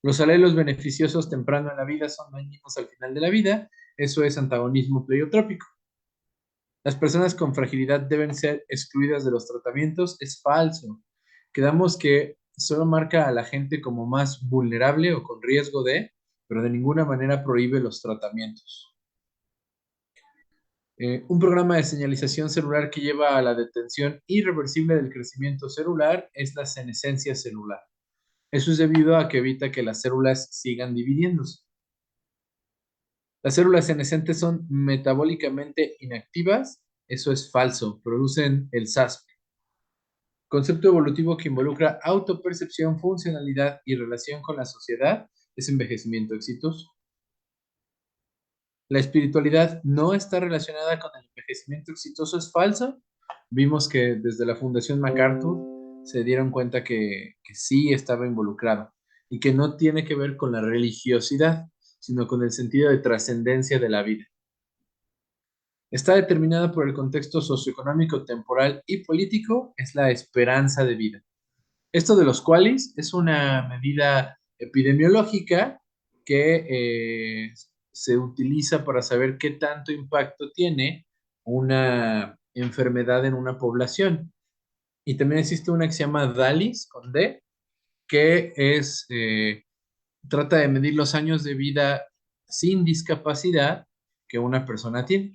Los alelos beneficiosos temprano en la vida son dañinos al final de la vida. Eso es antagonismo pleiotrópico. Las personas con fragilidad deben ser excluidas de los tratamientos. Es falso. Quedamos que solo marca a la gente como más vulnerable o con riesgo de, pero de ninguna manera prohíbe los tratamientos. Un programa de señalización celular que lleva a la detención irreversible del crecimiento celular es la senescencia celular. Eso es debido a que evita que las células sigan dividiéndose. Las células senescentes son metabólicamente inactivas. Eso es falso. Producen el SASP. Concepto evolutivo que involucra autopercepción, funcionalidad y relación con la sociedad es envejecimiento exitoso. La espiritualidad no está relacionada con el envejecimiento exitoso, es falso. Vimos que desde la Fundación MacArthur se dieron cuenta que sí estaba involucrado y que no tiene que ver con la religiosidad, sino con el sentido de trascendencia de la vida. Está determinada por el contexto socioeconómico, temporal y político, es la esperanza de vida. Esto de los cuales es una medida epidemiológica que se utiliza para saber qué tanto impacto tiene una enfermedad en una población. Y también existe una que se llama DALIS con D, que trata de medir los años de vida sin discapacidad que una persona tiene.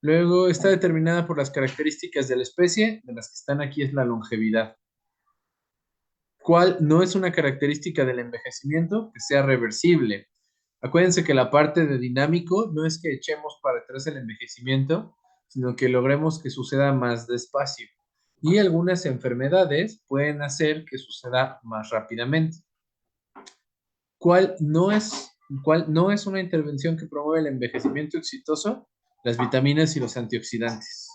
Luego está determinada por las características de la especie, de las que están aquí es la longevidad. ¿Cuál no es una característica del envejecimiento? Que sea reversible. Acuérdense que la parte de dinámico no es que echemos para atrás el envejecimiento, sino que logremos que suceda más despacio. Y algunas enfermedades pueden hacer que suceda más rápidamente. ¿Cuál no es, ¿Cuál no es una intervención que promueve el envejecimiento exitoso? Las vitaminas y los antioxidantes.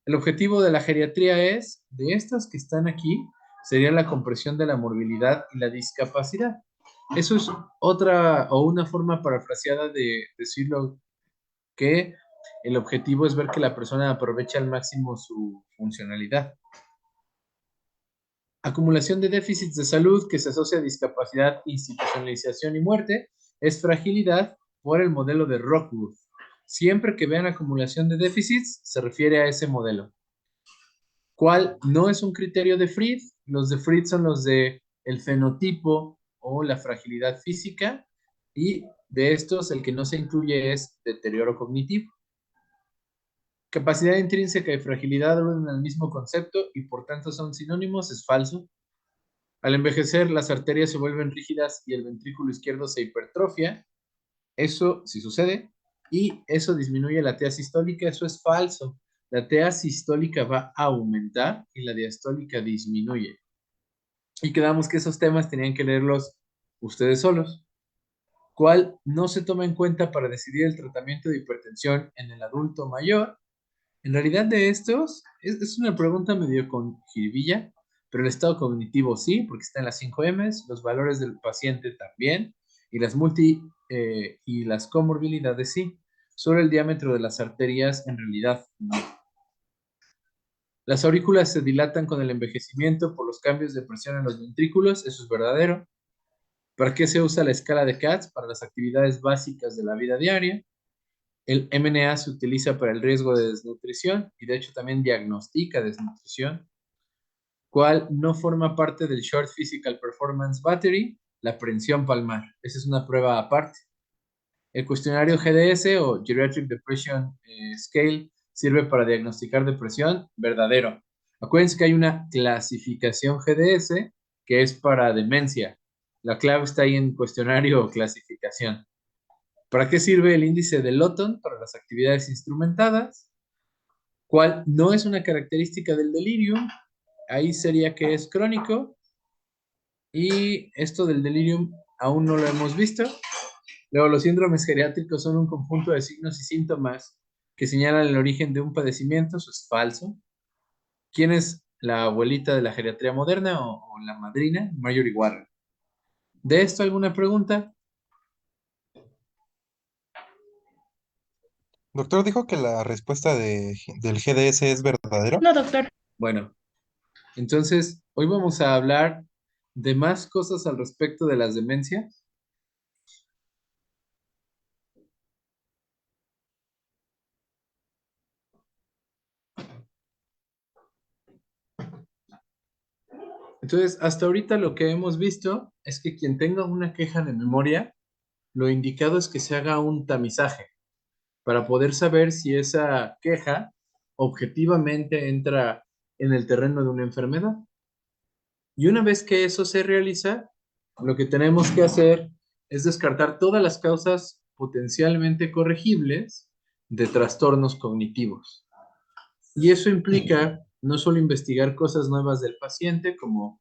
El objetivo de la geriatría es, de estas que están aquí, sería la compresión de la morbilidad y la discapacidad. Eso es otra o una forma parafraseada de decirlo que el objetivo es ver que la persona aproveche al máximo su funcionalidad. Acumulación de déficits de salud que se asocia a discapacidad, institucionalización y muerte es fragilidad por el modelo de Rockwood. Siempre que vean acumulación de déficits, se refiere a ese modelo. ¿Cuál no es un criterio de Fried? Los de Fried son los de el fenotipo o la fragilidad física, y de estos el que no se incluye es deterioro cognitivo. Capacidad intrínseca y fragilidad hablan del mismo concepto y por tanto son sinónimos, es falso. Al envejecer, las arterias se vuelven rígidas y el ventrículo izquierdo se hipertrofia. Eso sí sucede. Y eso disminuye la TA sistólica. Eso es falso. La TA sistólica va a aumentar y la diastólica disminuye. Y quedamos que esos temas tenían que leerlos ustedes solos. ¿Cuál no se toma en cuenta para decidir el tratamiento de hipertensión en el adulto mayor? En realidad de estos, es una pregunta medio con jiribilla, pero el estado cognitivo sí, porque está en las 5 M's, los valores del paciente también, y y las comorbilidades sí. Solo el diámetro de las arterias en realidad no. Las aurículas se dilatan con el envejecimiento por los cambios de presión en los ventrículos, eso es verdadero. ¿Para qué se usa la escala de Katz? Para las actividades básicas de la vida diaria. El MNA se utiliza para el riesgo de desnutrición y de hecho también diagnostica desnutrición. ¿Cuál no forma parte del Short Physical Performance Battery? La prensión palmar. Esa es una prueba aparte. El cuestionario GDS o Geriatric Depression Scale sirve para diagnosticar depresión. Verdadero. Acuérdense que hay una clasificación GDS que es para demencia. La clave está ahí en cuestionario o clasificación. ¿Para qué sirve el índice de Lawton? Para las actividades instrumentadas. ¿Cuál no es una característica del delirium? Ahí sería que es crónico. Y esto del delirium aún no lo hemos visto. Luego, los síndromes geriátricos son un conjunto de signos y síntomas que señalan el origen de un padecimiento. Eso es falso. ¿Quién es la abuelita de la geriatría moderna o la madrina? Marjorie Warren. ¿De esto alguna pregunta? Doctor dijo que la respuesta del GDS es verdadero. No, doctor. Bueno, entonces hoy vamos a hablar de más cosas al respecto de las demencias? Entonces, hasta ahorita lo que hemos visto es que quien tenga una queja de memoria, lo indicado es que se haga un tamizaje para poder saber si esa queja objetivamente entra en el terreno de una enfermedad. Y una vez que eso se realiza, lo que tenemos que hacer es descartar todas las causas potencialmente corregibles de trastornos cognitivos. Y eso implica no solo investigar cosas nuevas del paciente como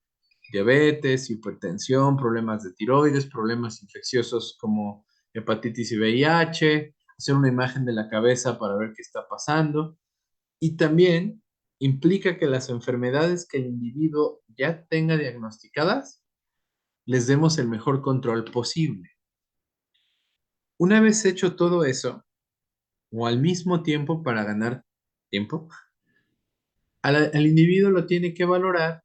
diabetes, hipertensión, problemas de tiroides, problemas infecciosos como hepatitis y VIH, hacer una imagen de la cabeza para ver qué está pasando. Y también implica que las enfermedades que el individuo ya tenga diagnosticadas, les demos el mejor control posible. Una vez hecho todo eso, o al mismo tiempo para ganar tiempo, al individuo lo tiene que valorar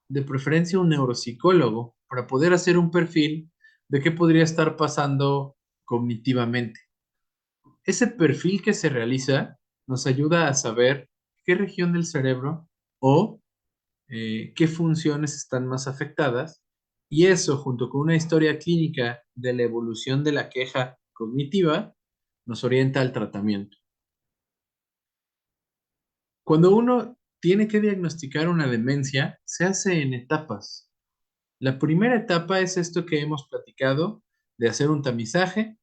de preferencia un neuropsicólogo para poder hacer un perfil de qué podría estar pasando cognitivamente. Ese perfil que se realiza nos ayuda a saber qué región del cerebro o qué funciones están más afectadas y eso junto con una historia clínica de la evolución de la queja cognitiva nos orienta al tratamiento. Cuando uno tiene que diagnosticar una demencia, se hace en etapas. La primera etapa es esto que hemos platicado, de hacer un tamizaje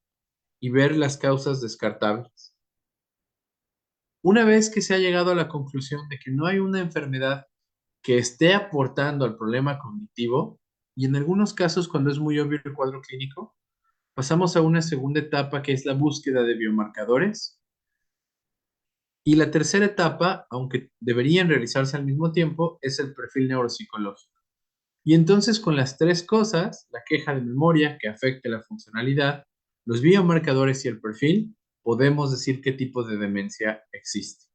y ver las causas descartables. Una vez que se ha llegado a la conclusión de que no hay una enfermedad que esté aportando al problema cognitivo, y en algunos casos cuando es muy obvio el cuadro clínico, pasamos a una segunda etapa que es la búsqueda de biomarcadores. Y la tercera etapa, aunque deberían realizarse al mismo tiempo, es el perfil neuropsicológico. Y entonces con las tres cosas, la queja de memoria que afecte la funcionalidad, los biomarcadores y el perfil, podemos decir qué tipo de demencia existe.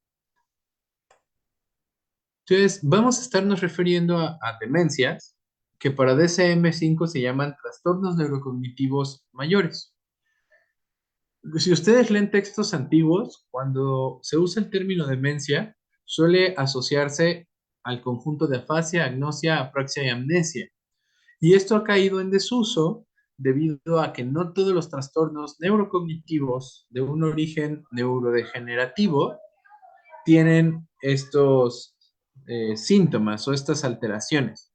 Entonces, vamos a estarnos refiriendo a demencias que para DSM-5 se llaman trastornos neurocognitivos mayores. Si ustedes leen textos antiguos, cuando se usa el término demencia, suele asociarse al conjunto de afasia, agnosia, apraxia y amnesia. Y esto ha caído en desuso debido a que no todos los trastornos neurocognitivos de un origen neurodegenerativo tienen estos síntomas o estas alteraciones.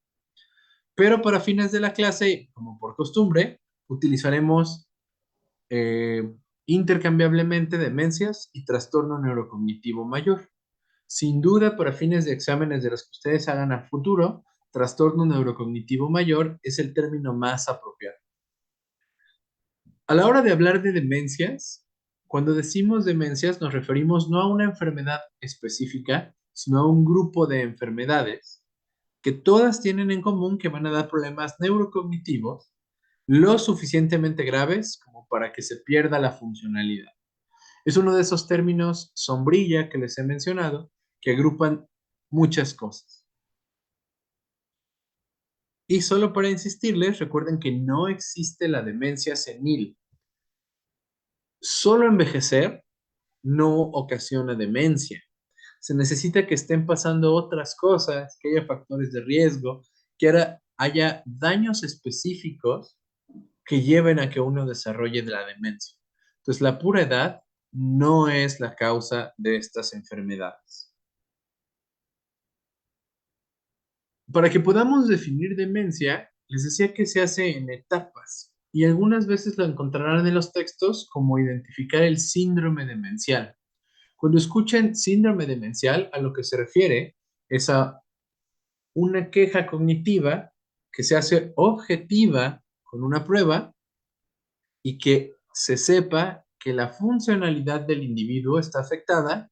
Pero para fines de la clase, como por costumbre, utilizaremos eh, intercambiablemente demencias y trastorno neurocognitivo mayor. Sin duda, para fines de exámenes de los que ustedes hagan a futuro, trastorno neurocognitivo mayor es el término más apropiado. A la hora de hablar de demencias, cuando decimos demencias nos referimos no a una enfermedad específica, sino a un grupo de enfermedades que todas tienen en común que van a dar problemas neurocognitivos lo suficientemente graves como para que se pierda la funcionalidad. Es uno de esos términos sombrilla que les he mencionado que agrupan muchas cosas. Y solo para insistirles, recuerden que no existe la demencia senil. Solo envejecer no ocasiona demencia. Se necesita que estén pasando otras cosas, que haya factores de riesgo, que haya daños específicos que lleven a que uno desarrolle de la demencia. Entonces, la pura edad no es la causa de estas enfermedades. Para que podamos definir demencia, les decía que se hace en etapas y algunas veces lo encontrarán en los textos como identificar el síndrome demencial. Cuando escuchen síndrome demencial, a lo que se refiere es a una queja cognitiva que se hace objetiva con una prueba y que se sepa que la funcionalidad del individuo está afectada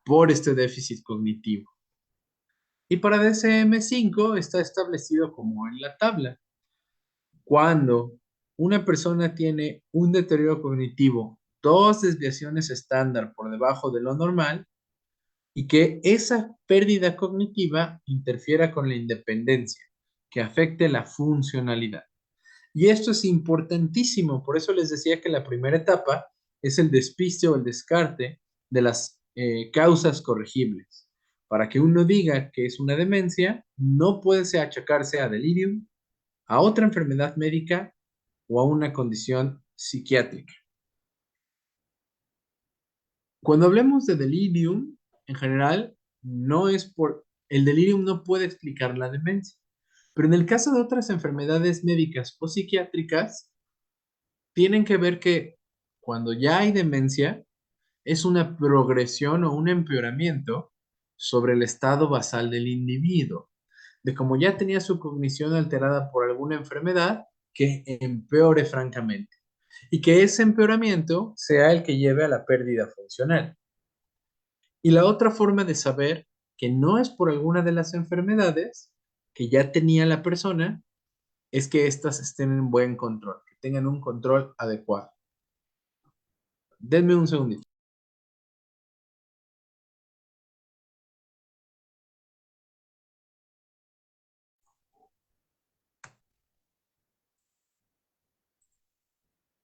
por este déficit cognitivo. Y para DSM-5 está establecido como en la tabla. Cuando una persona tiene un deterioro cognitivo, dos desviaciones estándar por debajo de lo normal, y que esa pérdida cognitiva interfiera con la independencia, que afecte la funcionalidad. Y esto es importantísimo, por eso les decía que la primera etapa es el despiste o el descarte de las causas corregibles. Para que uno diga que es una demencia, no puede achacarse a delirium, a otra enfermedad médica o a una condición psiquiátrica. Cuando hablemos de delirium, en general, no es por... El delirium no puede explicar la demencia, pero en el caso de otras enfermedades médicas o psiquiátricas, tienen que ver que cuando ya hay demencia, es una progresión o un empeoramiento sobre el estado basal del individuo, de como ya tenía su cognición alterada por alguna enfermedad, que empeore francamente, y que ese empeoramiento sea el que lleve a la pérdida funcional. Y la otra forma de saber que no es por alguna de las enfermedades que ya tenía la persona, es que éstas estén en buen control, que tengan un control adecuado. Denme un segundito.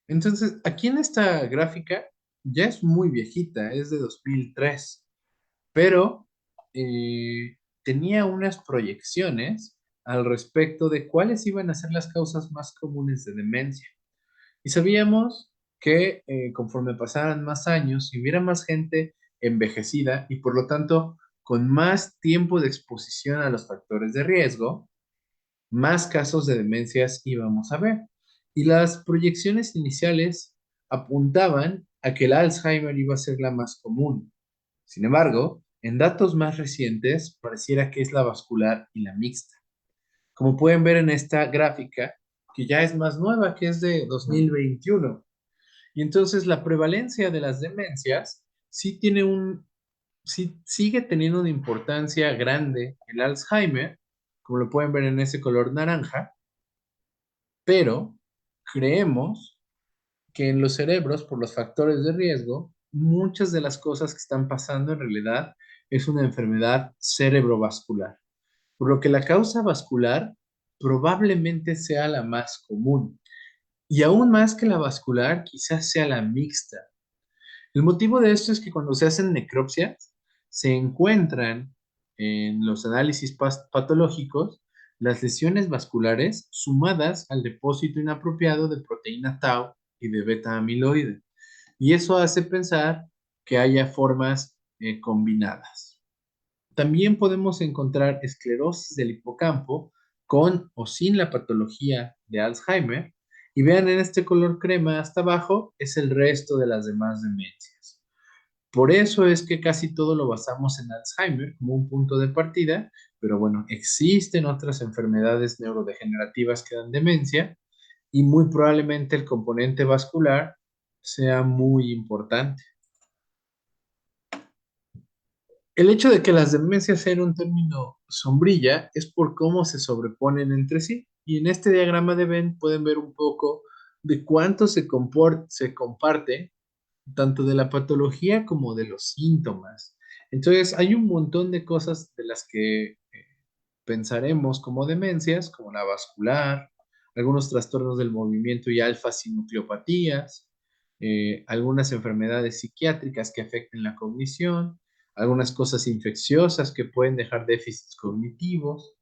Entonces, aquí en esta gráfica ya es muy viejita, es de 2003, pero tenía unas proyecciones al respecto de cuáles iban a ser las causas más comunes de demencia. Y sabíamos que conforme pasaran más años y hubiera más gente envejecida y por lo tanto con más tiempo de exposición a los factores de riesgo, más casos de demencias íbamos a ver. Y las proyecciones iniciales apuntaban a que el Alzheimer iba a ser la más común. Sin embargo, en datos más recientes pareciera que es la vascular y la mixta. Como pueden ver en esta gráfica, que ya es más nueva, que es de 2021. Y entonces la prevalencia de las demencias sí sigue teniendo una importancia grande el Alzheimer, como lo pueden ver en ese color naranja, pero creemos que en los cerebros, por los factores de riesgo, muchas de las cosas que están pasando en realidad es una enfermedad cerebrovascular, por lo que la causa vascular probablemente sea la más común. Y aún más que la vascular, quizás sea la mixta. El motivo de esto es que cuando se hacen necropsias, se encuentran en los análisis patológicos las lesiones vasculares sumadas al depósito inapropiado de proteína tau y de beta amiloide. Y eso hace pensar que haya formas combinadas. También podemos encontrar esclerosis del hipocampo con o sin la patología de Alzheimer. Y vean en este color crema hasta abajo es el resto de las demás demencias. Por eso es que casi todo lo basamos en Alzheimer como un punto de partida, pero bueno, existen otras enfermedades neurodegenerativas que dan demencia y muy probablemente el componente vascular sea muy importante. El hecho de que las demencias sean un término sombrilla es por cómo se sobreponen entre sí. Y en este diagrama de Venn pueden ver un poco de cuánto se comparte tanto de la patología como de los síntomas. Entonces, hay un montón de cosas de las que pensaremos como demencias, como la vascular, algunos trastornos del movimiento y alfa-sinucleopatías, algunas enfermedades psiquiátricas que afecten la cognición, algunas cosas infecciosas que pueden dejar déficits cognitivos,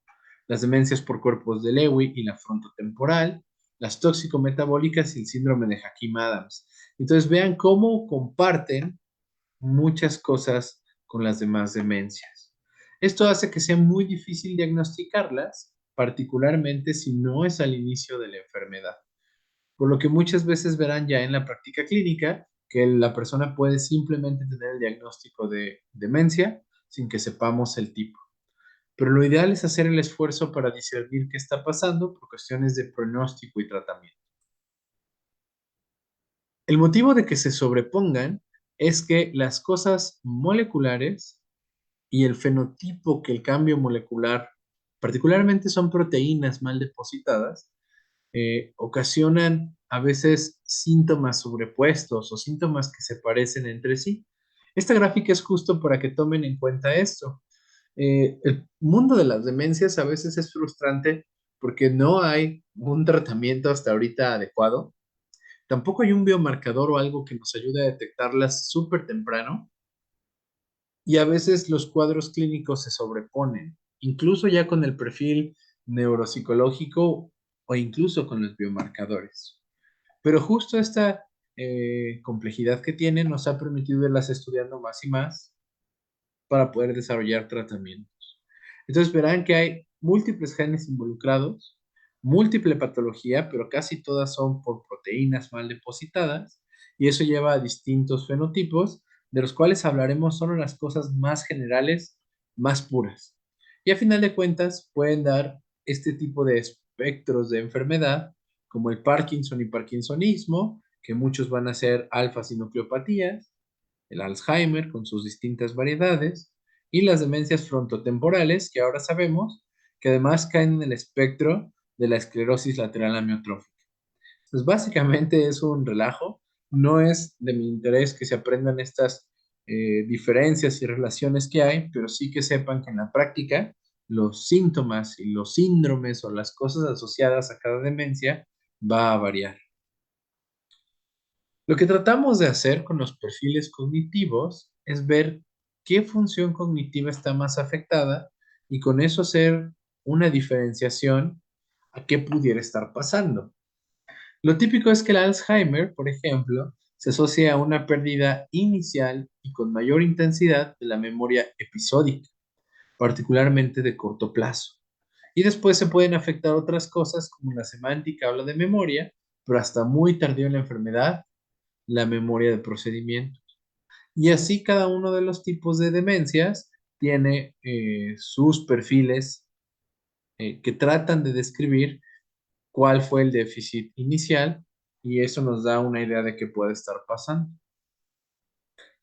las demencias por cuerpos de Lewy y la frontotemporal, las tóxico-metabólicas y el síndrome de Hakim-Adams. Entonces vean cómo comparten muchas cosas con las demás demencias. Esto hace que sea muy difícil diagnosticarlas, particularmente si no es al inicio de la enfermedad. Por lo que muchas veces verán ya en la práctica clínica que la persona puede simplemente tener el diagnóstico de demencia sin que sepamos el tipo. Pero lo ideal es hacer el esfuerzo para discernir qué está pasando por cuestiones de pronóstico y tratamiento. El motivo de que se sobrepongan es que las cosas moleculares y el fenotipo que el cambio molecular, particularmente son proteínas mal depositadas, ocasionan a veces síntomas sobrepuestos o síntomas que se parecen entre sí. Esta gráfica es justo para que tomen en cuenta esto. El mundo de las demencias a veces es frustrante porque no hay un tratamiento hasta ahorita adecuado. Tampoco hay un biomarcador o algo que nos ayude a detectarlas súper temprano y a veces los cuadros clínicos se sobreponen, incluso ya con el perfil neuropsicológico o incluso con los biomarcadores. Pero justo esta complejidad que tiene nos ha permitido irlas estudiando más y más para poder desarrollar tratamientos. Entonces verán que hay múltiples genes involucrados, múltiple patología, pero casi todas son por proteínas mal depositadas, y eso lleva a distintos fenotipos, de los cuales hablaremos solo las cosas más generales, más puras. Y a final de cuentas pueden dar este tipo de espectros de enfermedad, como el Parkinson y Parkinsonismo, que muchos van a ser alfa-sinucleopatías, el Alzheimer con sus distintas variedades y las demencias frontotemporales, que ahora sabemos que además caen en el espectro de la esclerosis lateral amiotrófica. Pues básicamente es un relajo, no es de mi interés que se aprendan estas diferencias y relaciones que hay, pero sí que sepan que en la práctica los síntomas y los síndromes o las cosas asociadas a cada demencia va a variar. Lo que tratamos de hacer con los perfiles cognitivos es ver qué función cognitiva está más afectada y con eso hacer una diferenciación a qué pudiera estar pasando. Lo típico es que el Alzheimer, por ejemplo, se asocia a una pérdida inicial y con mayor intensidad de la memoria episódica, particularmente de corto plazo. Y después se pueden afectar otras cosas como la semántica o la de memoria, pero hasta muy tardío en la enfermedad, la memoria de procedimiento. Y así cada uno de los tipos de demencias tiene sus perfiles que tratan de describir cuál fue el déficit inicial y eso nos da una idea de qué puede estar pasando.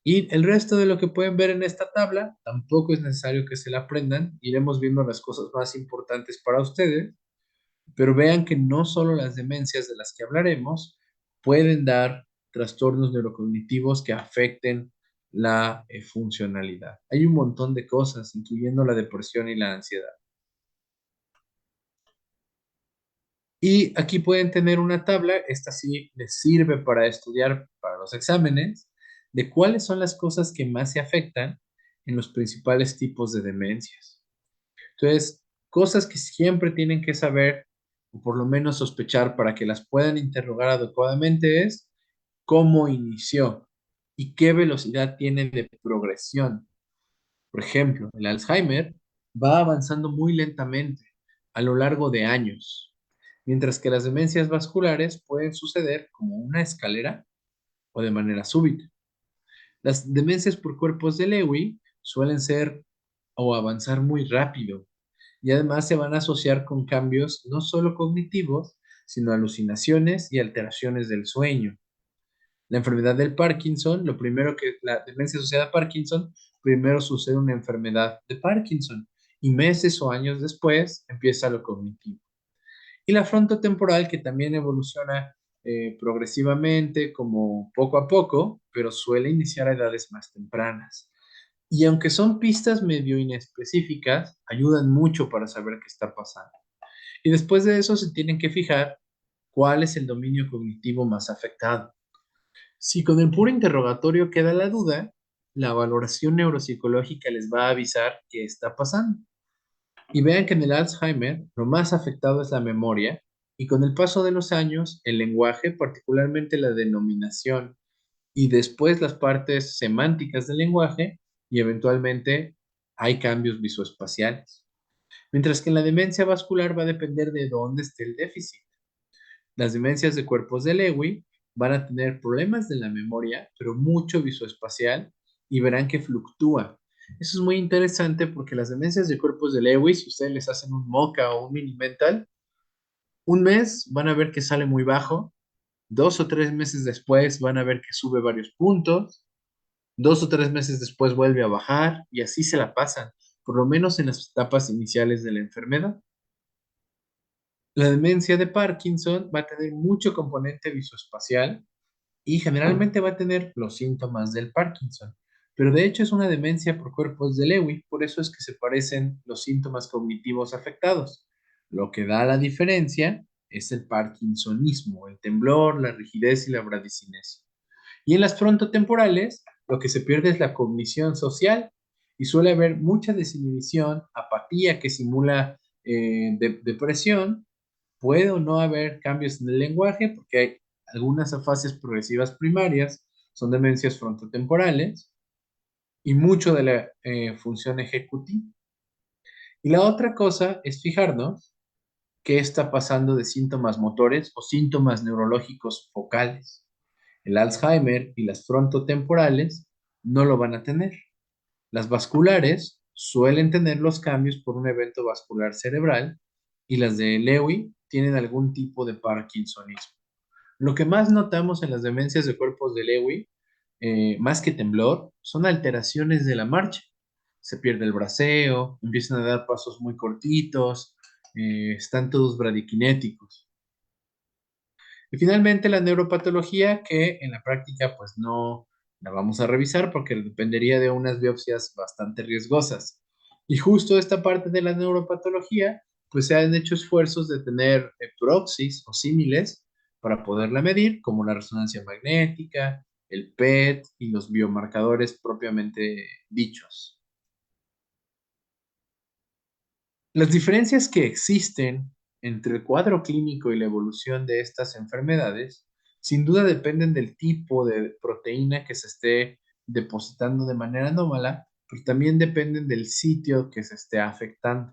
Y el resto de lo que pueden ver en esta tabla tampoco es necesario que se la aprendan, iremos viendo las cosas más importantes para ustedes, pero vean que no solo las demencias de las que hablaremos pueden dar trastornos neurocognitivos que afecten la funcionalidad. Hay un montón de cosas, incluyendo la depresión y la ansiedad. Y aquí pueden tener una tabla, esta sí les sirve para estudiar para los exámenes, de cuáles son las cosas que más se afectan en los principales tipos de demencias. Entonces, cosas que siempre tienen que saber, o por lo menos sospechar para que las puedan interrogar adecuadamente es cómo inició y qué velocidad tiene de progresión. Por ejemplo, el Alzheimer va avanzando muy lentamente a lo largo de años, mientras que las demencias vasculares pueden suceder como una escalera o de manera súbita. Las demencias por cuerpos de Lewy suelen ser o avanzar muy rápido y además se van a asociar con cambios no solo cognitivos, sino alucinaciones y alteraciones del sueño. La enfermedad del Parkinson, lo primero que la demencia asociada a Parkinson, primero sucede una enfermedad de Parkinson y meses o años después empieza lo cognitivo. Y la frontotemporal, que también evoluciona progresivamente, como poco a poco, pero suele iniciar a edades más tempranas. Y aunque son pistas medio inespecíficas, ayudan mucho para saber qué está pasando. Y después de eso se tienen que fijar cuál es el dominio cognitivo más afectado. Si con el puro interrogatorio queda la duda, la valoración neuropsicológica les va a avisar qué está pasando. Y vean que en el Alzheimer lo más afectado es la memoria y con el paso de los años el lenguaje, particularmente la denominación y después las partes semánticas del lenguaje y eventualmente hay cambios visoespaciales. Mientras que en la demencia vascular va a depender de dónde esté el déficit. Las demencias de cuerpos de Lewy van a tener problemas de la memoria, pero mucho visoespacial y verán que fluctúa. Eso es muy interesante porque las demencias de cuerpos de Lewy, si ustedes les hacen un MoCA o un mini mental, un mes van a ver que sale muy bajo, 2 o 3 meses después van a ver que sube varios puntos, 2 o 3 meses después vuelve a bajar y así se la pasan, por lo menos en las etapas iniciales de la enfermedad. La demencia de Parkinson va a tener mucho componente visoespacial y generalmente va a tener los síntomas del Parkinson, pero de hecho es una demencia por cuerpos de Lewy, por eso es que se parecen los síntomas cognitivos afectados. Lo que da la diferencia es el parkinsonismo, el temblor, la rigidez y la bradicinesia. Y en las frontotemporales, lo que se pierde es la cognición social y suele haber mucha desinhibición, apatía que simula depresión. Puede o no haber cambios en el lenguaje porque hay algunas afasias progresivas primarias, son demencias frontotemporales y mucho de la función ejecutiva. Y la otra cosa es fijarnos qué está pasando de síntomas motores o síntomas neurológicos focales. El Alzheimer y las frontotemporales no lo van a tener. Las vasculares suelen tener los cambios por un evento vascular cerebral y las de Lewy tienen algún tipo de parkinsonismo. Lo que más notamos en las demencias de cuerpos de Lewy, más que temblor, son alteraciones de la marcha. Se pierde el braceo, empiezan a dar pasos muy cortitos, están todos bradiquinéticos. Y finalmente la neuropatología, que en la práctica pues no la vamos a revisar porque dependería de unas biopsias bastante riesgosas. Y justo esta parte de la neuropatología, pues se han hecho esfuerzos de tener proxies o símiles para poderla medir, como la resonancia magnética, el PET y los biomarcadores propiamente dichos. Las diferencias que existen entre el cuadro clínico y la evolución de estas enfermedades, sin duda dependen del tipo de proteína que se esté depositando de manera anómala, pero también dependen del sitio que se esté afectando.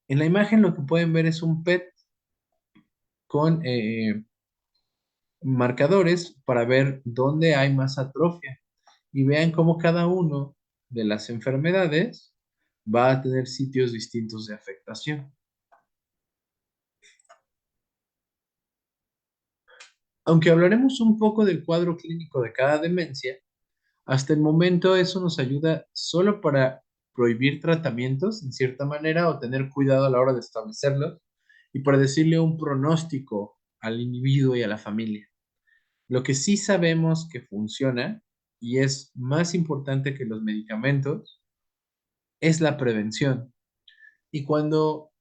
En la imagen lo que pueden ver es un PET con marcadores para ver dónde hay más atrofia y vean cómo cada uno de las enfermedades va a tener sitios distintos de afectación. Aunque hablaremos un poco del cuadro clínico de cada demencia, hasta el momento eso nos ayuda solo para prohibir tratamientos, en cierta manera, o tener cuidado a la hora de establecerlos, y para decirle un pronóstico al individuo y a la familia. Lo que sí sabemos que funciona, y es más importante que los medicamentos, es la prevención. Y cuando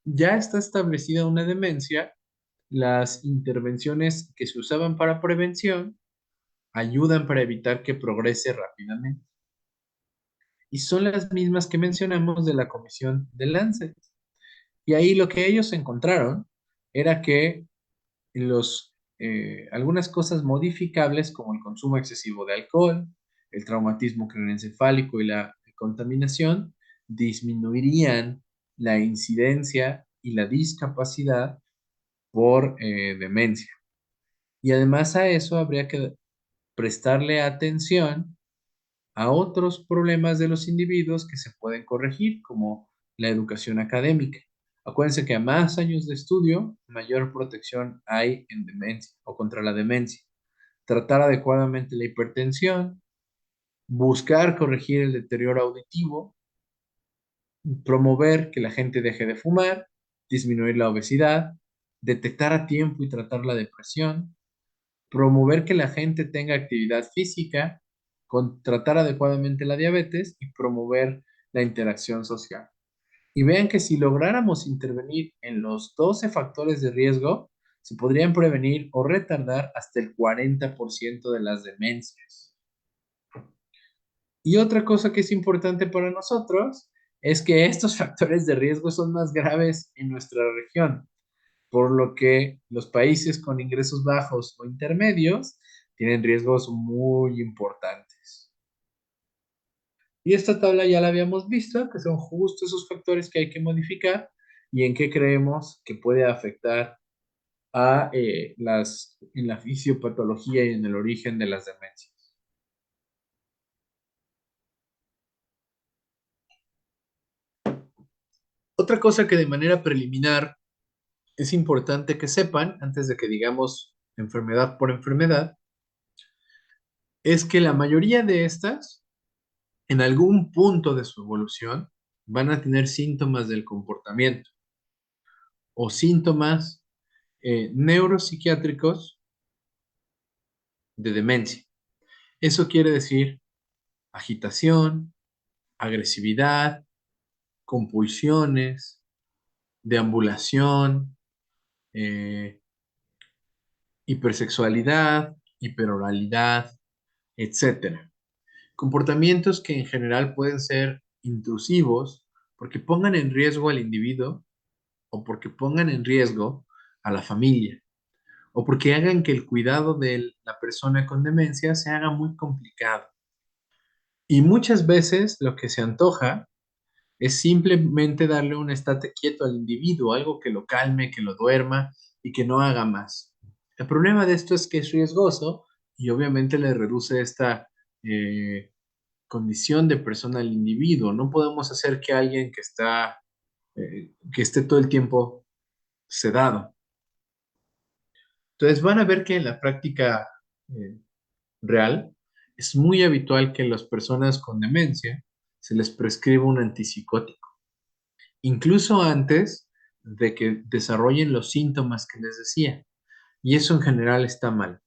ya está establecida una demencia, las intervenciones que se usaban para prevención ayudan para evitar que progrese rápidamente. Y son las mismas que mencionamos de la comisión de Lancet. Y ahí lo que ellos encontraron era que algunas cosas modificables como el consumo excesivo de alcohol, el traumatismo craneoencefálico y la contaminación disminuirían la incidencia y la discapacidad por demencia. Y además a eso habría que prestarle atención a otros problemas de los individuos que se pueden corregir, como la educación académica. Acuérdense que a más años de estudio, mayor protección hay en demencia o contra la demencia. Tratar adecuadamente la hipertensión, buscar corregir el deterioro auditivo, promover que la gente deje de fumar, disminuir la obesidad, detectar a tiempo y tratar la depresión, promover que la gente tenga actividad física, tratar adecuadamente la diabetes y promover la interacción social. Y vean que si lográramos intervenir en los 12 factores de riesgo, se podrían prevenir o retardar hasta el 40% de las demencias. Y otra cosa que es importante para nosotros es que estos factores de riesgo son más graves en nuestra región, por lo que los países con ingresos bajos o intermedios tienen riesgos muy importantes. Y esta tabla ya la habíamos visto, que son justo esos factores que hay que modificar y en qué creemos que puede afectar en la fisiopatología y en el origen de las demencias. Otra cosa que de manera preliminar es importante que sepan, antes de que digamos enfermedad por enfermedad, es que la mayoría de estas en algún punto de su evolución van a tener síntomas del comportamiento o síntomas neuropsiquiátricos de demencia. Eso quiere decir agitación, agresividad, compulsiones, deambulación, eh, hipersexualidad, hiperoralidad, etcétera. Comportamientos que en general pueden ser intrusivos porque pongan en riesgo al individuo o porque pongan en riesgo a la familia o porque hagan que el cuidado de la persona con demencia se haga muy complicado. Y muchas veces lo que se antoja es simplemente darle un estate quieto al individuo, algo que lo calme, que lo duerma y que no haga más. El problema de esto es que es riesgoso y obviamente le reduce esta condición de persona al individuo. No podemos hacer que alguien que esté todo el tiempo sedado. Entonces van a ver que en la práctica eh, real es muy habitual que a las personas con demencia se les prescriba un antipsicótico, incluso antes de que desarrollen los síntomas que les decía. Y eso en general está mal.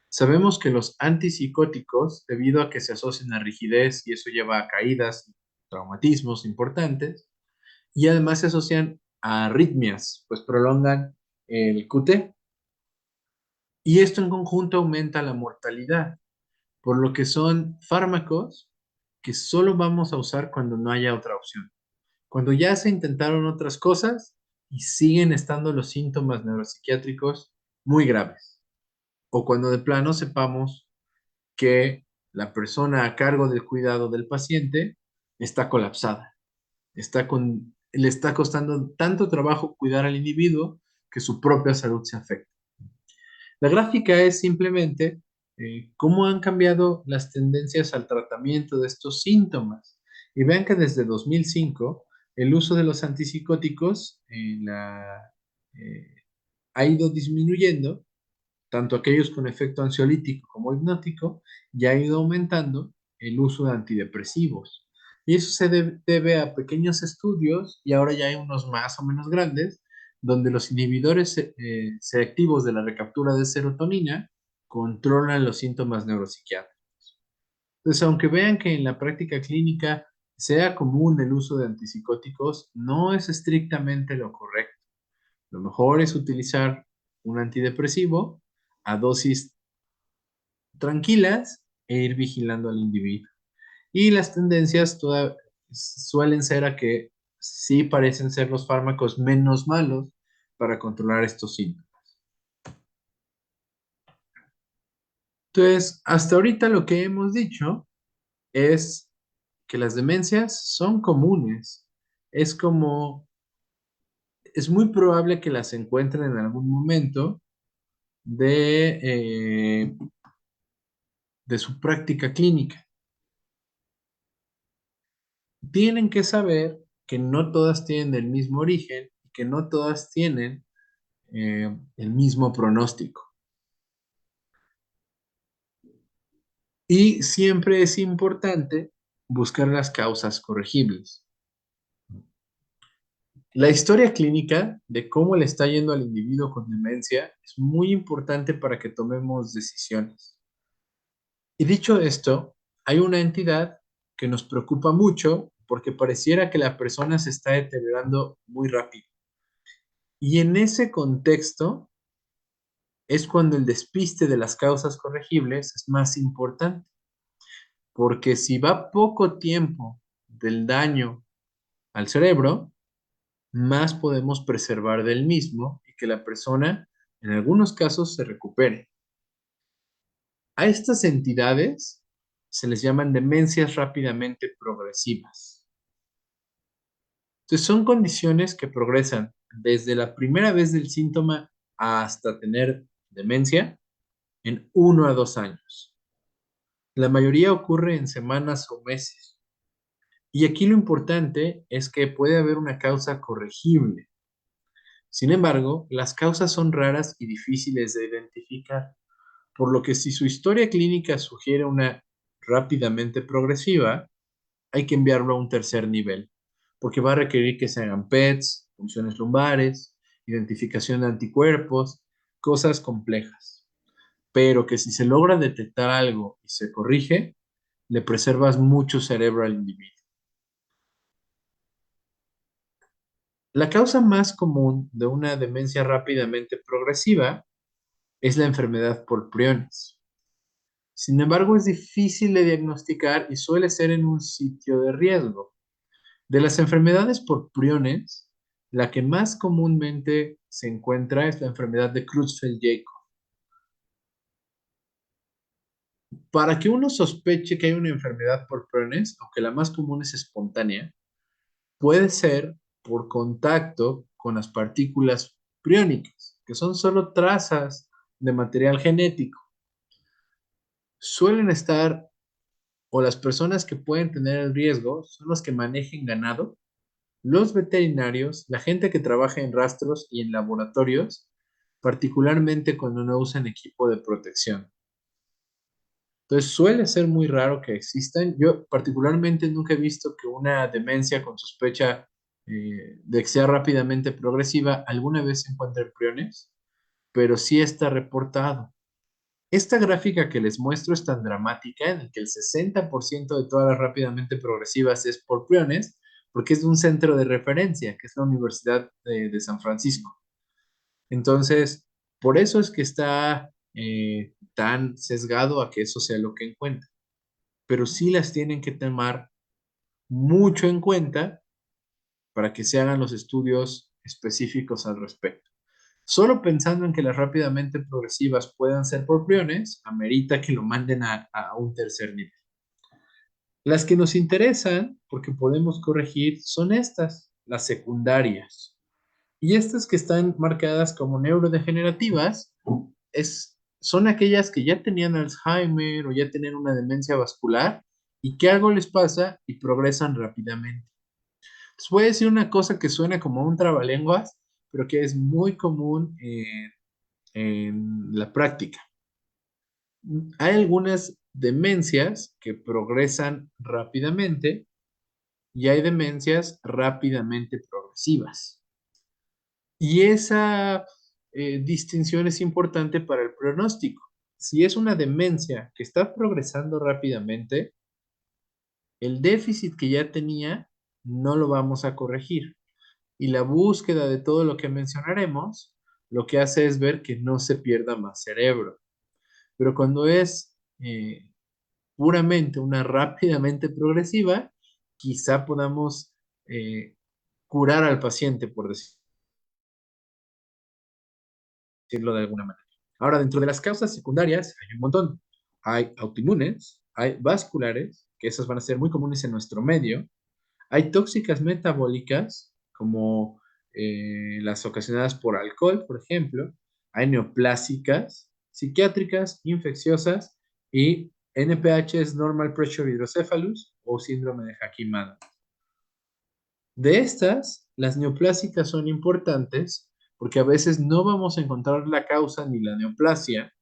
Sabemos que los antipsicóticos, debido a que se asocian a rigidez y eso lleva a caídas, traumatismos importantes, y además se asocian a arritmias, pues prolongan el QT. Y esto en conjunto aumenta la mortalidad, por lo que son fármacos que solo vamos a usar cuando no haya otra opción. Cuando ya se intentaron otras cosas y siguen estando los síntomas neuropsiquiátricos muy graves, o cuando de plano sepamos que la persona a cargo del cuidado del paciente está colapsada, le está costando tanto trabajo cuidar al individuo que su propia salud se afecta. La gráfica es simplemente cómo han cambiado las tendencias al tratamiento de estos síntomas. Y vean que desde 2005 el uso de los antipsicóticos eh, ha ido disminuyendo, tanto aquellos con efecto ansiolítico como hipnótico, y ha ido aumentando el uso de antidepresivos. Y eso se debe a pequeños estudios, y ahora ya hay unos más o menos grandes, donde los inhibidores selectivos de la recaptura de serotonina controlan los síntomas neuropsiquiátricos. Entonces, aunque vean que en la práctica clínica sea común el uso de antipsicóticos, no es estrictamente lo correcto. Lo mejor es utilizar un antidepresivo a dosis tranquilas e ir vigilando al individuo. Y las tendencias suelen ser a que sí parecen ser los fármacos menos malos para controlar estos síntomas. Entonces, hasta ahorita lo que hemos dicho es que las demencias son comunes. Es como, es muy probable que las encuentren en algún momento de, eh, de su práctica clínica. Tienen que saber que no todas tienen el mismo origen y que no todas tienen el mismo pronóstico. Y siempre es importante buscar las causas corregibles. La historia clínica de cómo le está yendo al individuo con demencia es muy importante para que tomemos decisiones. Y dicho esto, hay una entidad que nos preocupa mucho porque pareciera que la persona se está deteriorando muy rápido. Y en ese contexto es cuando el despiste de las causas corregibles es más importante, porque si va poco tiempo del daño al cerebro, más podemos preservar del mismo y que la persona, en algunos casos, se recupere. A estas entidades se les llaman demencias rápidamente progresivas. Entonces, son condiciones que progresan desde la primera vez del síntoma hasta tener demencia en 1 a 2 años. La mayoría ocurre en semanas o meses. Y aquí lo importante es que puede haber una causa corregible. Sin embargo, las causas son raras y difíciles de identificar, por lo que si su historia clínica sugiere una rápidamente progresiva, hay que enviarlo a un tercer nivel, porque va a requerir que se hagan PETs, funciones lumbares, identificación de anticuerpos, cosas complejas. Pero que si se logra detectar algo y se corrige, le preservas mucho cerebro al individuo. La causa más común de una demencia rápidamente progresiva es la enfermedad por priones. Sin embargo, es difícil de diagnosticar y suele ser en un sitio de riesgo. De las enfermedades por priones, la que más comúnmente se encuentra es la enfermedad de Creutzfeldt-Jakob. Para que uno sospeche que hay una enfermedad por priones, aunque la más común es espontánea, puede ser por contacto con las partículas priónicas, que son solo trazas de material genético. Suelen estar, o las personas que pueden tener el riesgo, son los que manejen ganado, los veterinarios, la gente que trabaja en rastros y en laboratorios, particularmente cuando no usan equipo de protección. Entonces suele ser muy raro que existan. Yo particularmente nunca he visto que una demencia con sospecha de que sea rápidamente progresiva alguna vez se encuentre priones, pero sí está reportado. Esta gráfica que les muestro es tan dramática en el que el 60% de todas las rápidamente progresivas es por priones, porque es de un centro de referencia, que es la Universidad de San Francisco. Entonces, por eso es que está tan sesgado a que eso sea lo que encuentra. Pero sí las tienen que tomar mucho en cuenta para que se hagan los estudios específicos al respecto. Solo pensando en que las rápidamente progresivas puedan ser por priones, amerita que lo manden a un tercer nivel. Las que nos interesan, porque podemos corregir, son estas, las secundarias. Y estas que están marcadas como neurodegenerativas son aquellas que ya tenían Alzheimer o ya tenían una demencia vascular y que algo les pasa y progresan rápidamente. Les voy a decir una cosa que suena como un trabalenguas, pero que es muy común en la práctica. Hay algunas demencias que progresan rápidamente y hay demencias rápidamente progresivas. Y esa distinción es importante para el pronóstico. Si es una demencia que está progresando rápidamente, el déficit que ya tenía no lo vamos a corregir. Y la búsqueda de todo lo que mencionaremos, lo que hace es ver que no se pierda más cerebro. Pero cuando es puramente una rápidamente progresiva, quizá podamos curar al paciente, por decirlo de alguna manera. Ahora, dentro de las causas secundarias hay un montón. Hay autoinmunes, hay vasculares, que esas van a ser muy comunes en nuestro medio. Hay tóxicas metabólicas, como las ocasionadas por alcohol, por ejemplo. Hay neoplásicas, psiquiátricas, infecciosas y NPH es Normal Pressure Hydrocephalus o síndrome de Hakimada. De estas, las neoplásicas son importantes porque a veces no vamos a encontrar la causa ni la neoplasia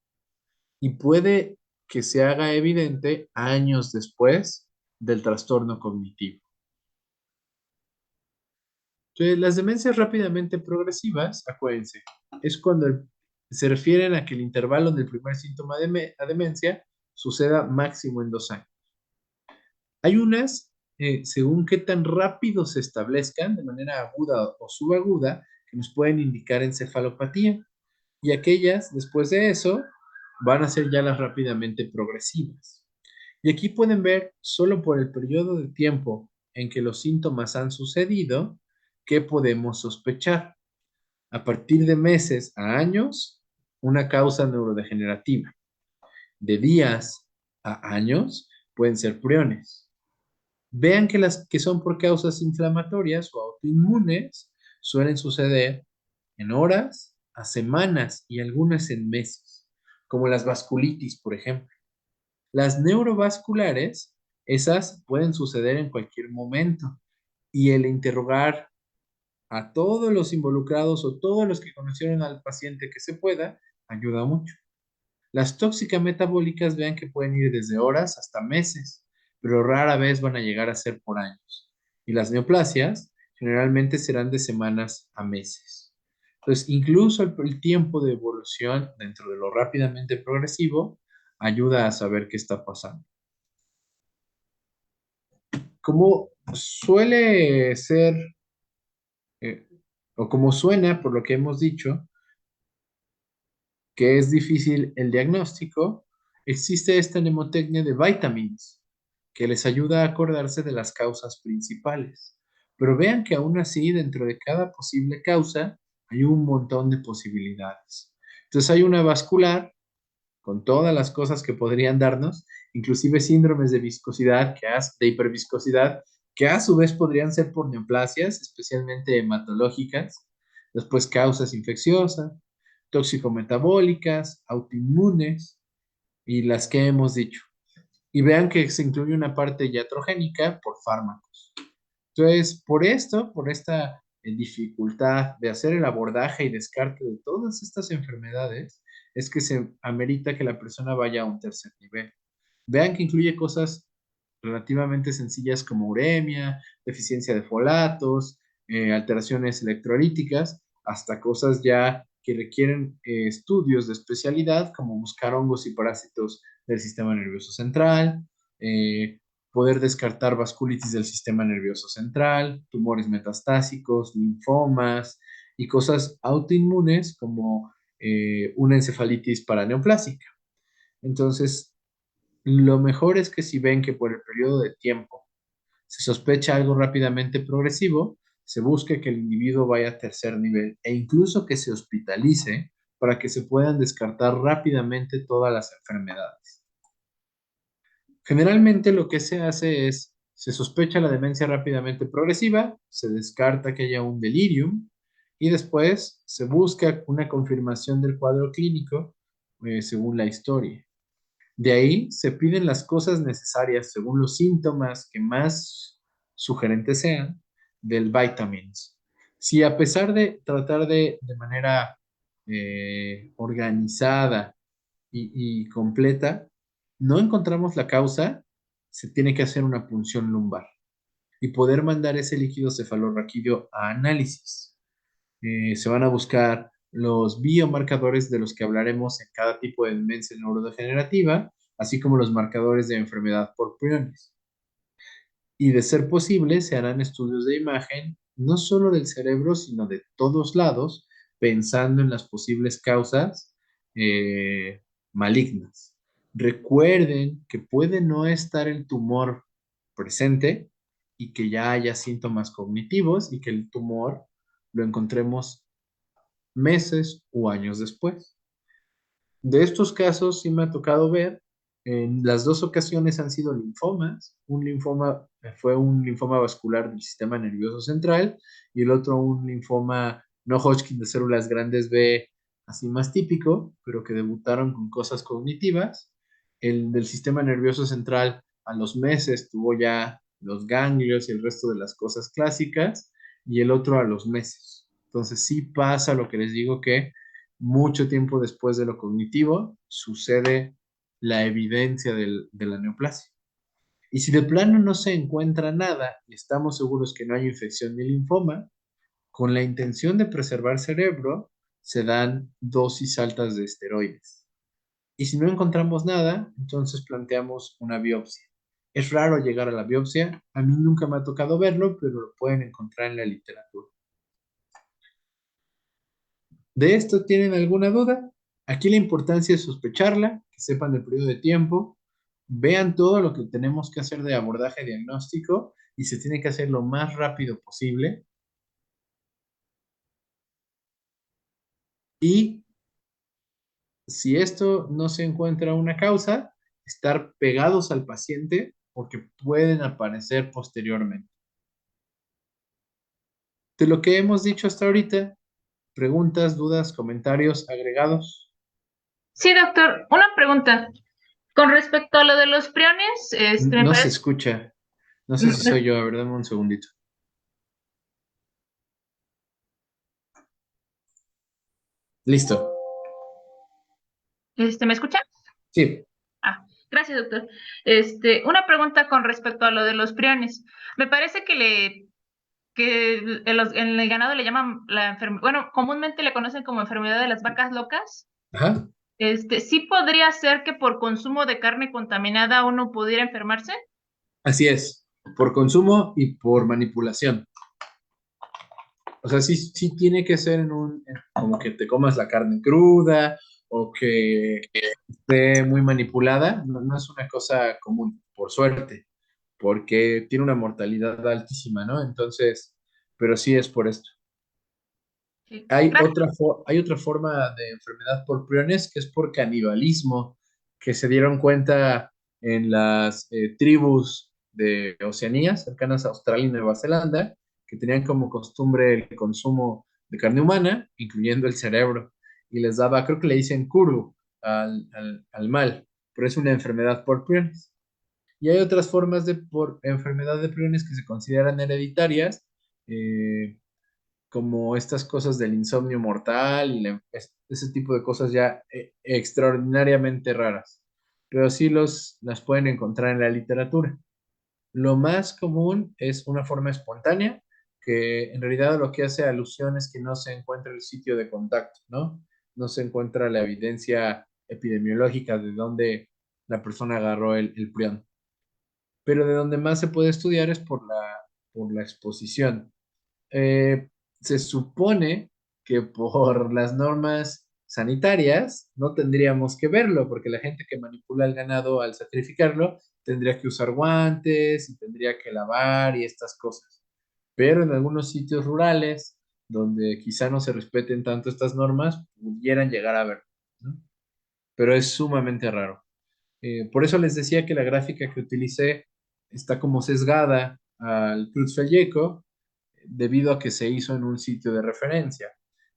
y puede que se haga evidente años después del trastorno cognitivo. Entonces, las demencias rápidamente progresivas, acuérdense, es cuando se refieren a que el intervalo del primer síntoma de demencia suceda máximo en 2 años. Hay unas, según qué tan rápido se establezcan de manera aguda o subaguda, que nos pueden indicar encefalopatía. Y aquellas, después de eso, van a ser ya las rápidamente progresivas. Y aquí pueden ver, solo por el periodo de tiempo en que los síntomas han sucedido, qué podemos sospechar. A partir de meses a años, una causa neurodegenerativa. De días a años, pueden ser priones. Vean que las que son por causas inflamatorias o autoinmunes suelen suceder en horas, a semanas y algunas en meses, como las vasculitis, por ejemplo. Las neurovasculares, esas pueden suceder en cualquier momento y el interrogar a todos los involucrados o todos los que conocieron al paciente que se pueda ayuda mucho. Las tóxicas metabólicas vean que pueden ir desde horas hasta meses, pero rara vez van a llegar a ser por años. Y las neoplasias generalmente serán de semanas a meses. Entonces, incluso el tiempo de evolución dentro de lo rápidamente progresivo ayuda a saber qué está pasando. Como suele ser o como suena, por lo que hemos dicho, que es difícil el diagnóstico, existe esta mnemotecnia de vitamins, que les ayuda a acordarse de las causas principales. Pero vean que aún así, dentro de cada posible causa, hay un montón de posibilidades. Entonces hay una vascular con todas las cosas que podrían darnos, inclusive síndromes de viscosidad, de hiperviscosidad, que a su vez podrían ser por neoplasias, especialmente hematológicas, después causas infecciosas, tóxico-metabólicas, autoinmunes y las que hemos dicho. Y vean que se incluye una parte iatrogénica por fármacos. Entonces, por esta dificultad de hacer el abordaje y descarte de todas estas enfermedades, es que se amerita que la persona vaya a un tercer nivel. Vean que incluye cosas relativamente sencillas como uremia, deficiencia de folatos, alteraciones electrolíticas, hasta cosas ya que requieren estudios de especialidad como buscar hongos y parásitos del sistema nervioso central, eh, poder descartar vasculitis del sistema nervioso central, tumores metastásicos, linfomas y cosas autoinmunes como una encefalitis paraneoplásica. Entonces, lo mejor es que si ven que por el periodo de tiempo se sospecha algo rápidamente progresivo, se busque que el individuo vaya a tercer nivel e incluso que se hospitalice para que se puedan descartar rápidamente todas las enfermedades. Generalmente lo que se hace es, se sospecha la demencia rápidamente progresiva, se descarta que haya un delirium y después se busca una confirmación del cuadro clínico según la historia. De ahí se piden las cosas necesarias según los síntomas que más sugerentes sean del vitamins. Si a pesar de tratar de manera organizada y completa, no encontramos la causa, se tiene que hacer una punción lumbar y poder mandar ese líquido cefalorraquídeo a análisis. Se van a buscar los biomarcadores de los que hablaremos en cada tipo de demencia neurodegenerativa, así como los marcadores de enfermedad por priones. Y de ser posible, se harán estudios de imagen, no solo del cerebro, sino de todos lados, pensando en las posibles causas eh, malignas. Recuerden que puede no estar el tumor presente y que ya haya síntomas cognitivos y que el tumor lo encontremos meses o años después. De estos casos sí me ha tocado ver, en las dos ocasiones han sido linfomas. Un linfoma fue un linfoma vascular del sistema nervioso central y el otro un linfoma no Hodgkin de células grandes B, así más típico, pero que debutaron con cosas cognitivas. El del sistema nervioso central a los meses tuvo ya los ganglios y el resto de las cosas clásicas y el otro a los meses. Entonces sí pasa lo que les digo que mucho tiempo después de lo cognitivo, sucede la evidencia de la neoplasia. Y si de plano no se encuentra nada y estamos seguros que no hay infección ni linfoma, con la intención de preservar cerebro, se dan dosis altas de esteroides. Y si no encontramos nada, entonces planteamos una biopsia. Es raro llegar a la biopsia, a mí nunca me ha tocado verlo, pero lo pueden encontrar en la literatura. ¿De esto tienen alguna duda? Aquí la importancia es sospecharla, que sepan el periodo de tiempo, vean todo lo que tenemos que hacer de abordaje diagnóstico y se tiene que hacer lo más rápido posible. Y si esto no se encuentra una causa, estar pegados al paciente porque pueden aparecer posteriormente. De lo que hemos dicho hasta ahorita, preguntas, dudas, comentarios, agregados. Sí, doctor, una pregunta. Con respecto a lo de los priones, me No se parece... escucha. No sé si soy yo, a ver, dame un segundito. Listo. ¿Me escucha? Sí. Ah, gracias, doctor. Una pregunta con respecto a lo de los priones. Me parece que en el ganado le llaman la enfermedad, bueno, comúnmente le conocen como enfermedad de las vacas locas. Ajá. Sí podría ser que por consumo de carne contaminada uno pudiera enfermarse. Así es. Por consumo y por manipulación. O sea, sí, sí tiene que ser como que te comas la carne cruda o que esté muy manipulada. No, no es una cosa común, por suerte, porque tiene una mortalidad altísima, ¿no? Entonces, pero sí es por esto. Sí. Hay otra forma de enfermedad por priones que es por canibalismo, que se dieron cuenta en las tribus de Oceanía, cercanas a Australia y Nueva Zelanda, que tenían como costumbre el consumo de carne humana, incluyendo el cerebro, y les daba, creo que le dicen kuru al mal, pero es una enfermedad por priones. Y hay otras formas de por enfermedad de priones que se consideran hereditarias, eh, como estas cosas del insomnio mortal y ese tipo de cosas ya extraordinariamente raras, pero sí las pueden encontrar en la literatura. Lo más común es una forma espontánea, que en realidad lo que hace alusión es que no se encuentra el sitio de contacto, ¿no? No se encuentra la evidencia epidemiológica de dónde la persona agarró el prión. Pero de donde más se puede estudiar es por la exposición. eh, Se supone que por las normas sanitarias no tendríamos que verlo, porque la gente que manipula el ganado al sacrificarlo tendría que usar guantes y tendría que lavar y estas cosas. Pero en algunos sitios rurales, donde quizá no se respeten tanto estas normas, pudieran llegar a verlo, ¿no? Pero es sumamente raro. Por eso les decía que la gráfica que utilicé está como sesgada al Creutzfeldt-Jakob, debido a que se hizo en un sitio de referencia.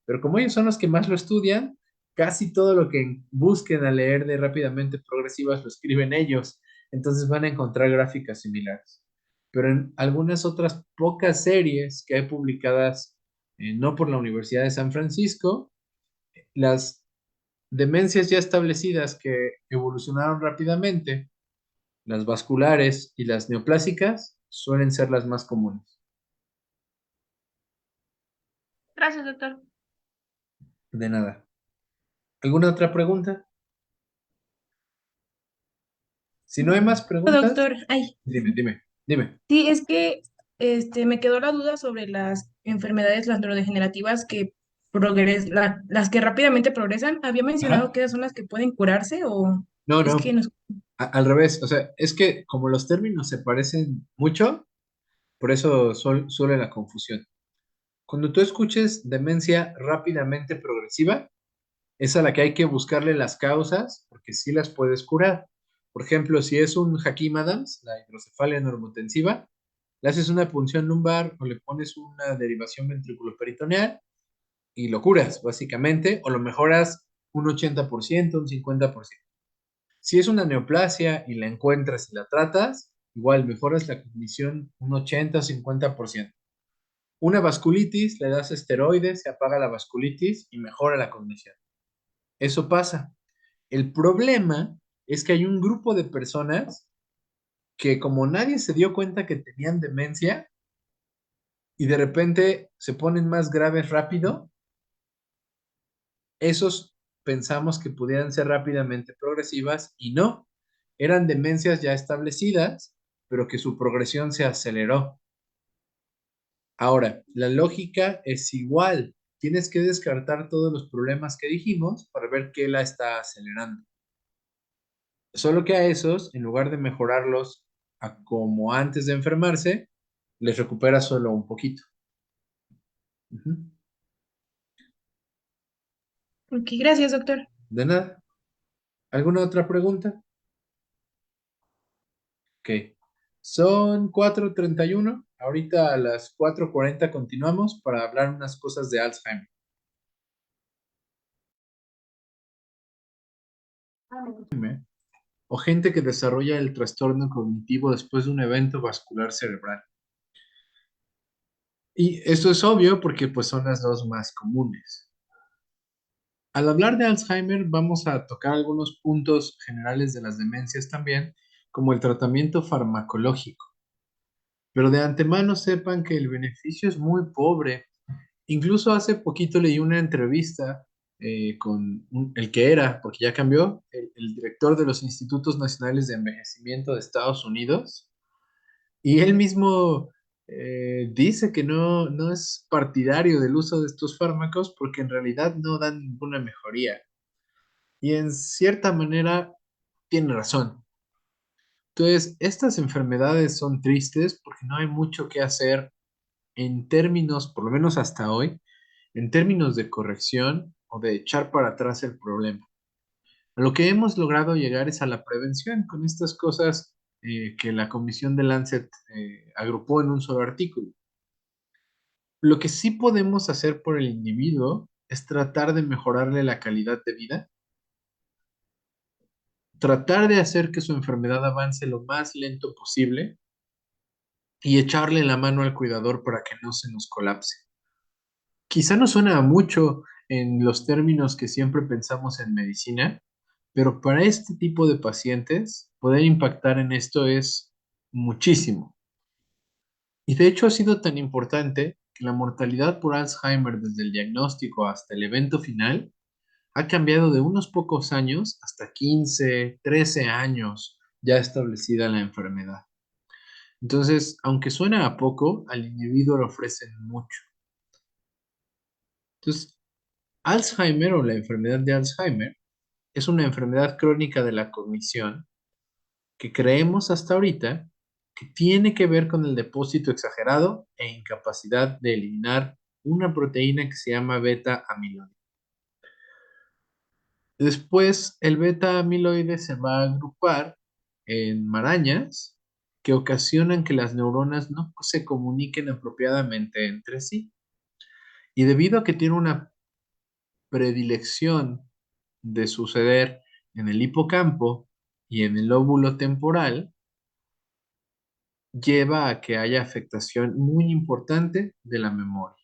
Pero como ellos son los que más lo estudian, casi todo lo que busquen a leer de rápidamente progresivas lo escriben ellos. Entonces van a encontrar gráficas similares. Pero en algunas otras pocas series que hay publicadas, no por la Universidad de San Francisco, las demencias ya establecidas que evolucionaron rápidamente, las vasculares y las neoplásicas, suelen ser las más comunes. Gracias, doctor. De nada. ¿Alguna otra pregunta? Si no hay más preguntas, Doctor, ay, dime. sí, es que me quedó la duda sobre las enfermedades, las neurodegenerativas las que rápidamente progresan. ¿Había mencionado Ajá. que esas son las que pueden curarse o No, es que no, no? al revés. O sea, es que como los términos se parecen mucho, por eso suele la confusión. Cuando tú escuches demencia rápidamente progresiva, es a la que hay que buscarle las causas, porque sí las puedes curar. Por ejemplo, si es un Hakim-Adams, la hidrocefalia normotensiva, le haces una punción lumbar o le pones una derivación ventriculoperitoneal y lo curas, básicamente, o lo mejoras un 80%, un 50%. Si es una neoplasia y la encuentras y la tratas, igual mejoras la cognición un 80 o 50%. Una vasculitis, le das esteroides, se apaga la vasculitis y mejora la cognición. Eso pasa. El problema es que hay un grupo de personas que como nadie se dio cuenta que tenían demencia y de repente se ponen más graves rápido, esos pensamos que pudieran ser rápidamente progresivas y no, eran demencias ya establecidas, pero que su progresión se aceleró. Ahora, la lógica es igual. Tienes que descartar todos los problemas que dijimos para ver qué la está acelerando. Solo que a esos, en lugar de mejorarlos a como antes de enfermarse, les recupera solo un poquito. Ujú. Ok, gracias, doctor. De nada. ¿Alguna otra pregunta? Ok. Son 4:31. Ahorita a las 4:40 continuamos para hablar unas cosas de Alzheimer. O gente que desarrolla el trastorno cognitivo después de un evento vascular cerebral. Y esto es obvio porque pues son las dos más comunes. Al hablar de Alzheimer vamos a tocar algunos puntos generales de las demencias también, como el tratamiento farmacológico. Pero de antemano sepan que el beneficio es muy pobre. Incluso hace poquito leí una entrevista con el que era, porque ya cambió, el director de los Institutos Nacionales de Envejecimiento de Estados Unidos, y él mismo dice que no es partidario del uso de estos fármacos porque en realidad no dan ninguna mejoría. Y en cierta manera tiene razón. Entonces, estas enfermedades son tristes porque no hay mucho que hacer en términos, por lo menos hasta hoy, en términos de corrección o de echar para atrás el problema. A lo que hemos logrado llegar es a la prevención con estas cosas que la Comisión de Lancet agrupó en un solo artículo. Lo que sí podemos hacer por el individuo es tratar de mejorarle la calidad de vida, tratar de hacer que su enfermedad avance lo más lento posible y echarle la mano al cuidador para que no se nos colapse. Quizá no suena a mucho en los términos que siempre pensamos en medicina, pero para este tipo de pacientes, poder impactar en esto es muchísimo. Y de hecho ha sido tan importante que la mortalidad por Alzheimer desde el diagnóstico hasta el evento final ha cambiado de unos pocos años hasta 15, 13 años ya establecida la enfermedad. Entonces, aunque suena a poco, al individuo le ofrecen mucho. Entonces, Alzheimer o la enfermedad de Alzheimer es una enfermedad crónica de la cognición que creemos hasta ahorita que tiene que ver con el depósito exagerado e incapacidad de eliminar una proteína que se llama beta amiloide. Después, el beta amiloide se va a agrupar en marañas que ocasionan que las neuronas no se comuniquen apropiadamente entre sí. Y debido a que tiene una predilección de suceder en el hipocampo y en el lóbulo temporal, lleva a que haya afectación muy importante de la memoria.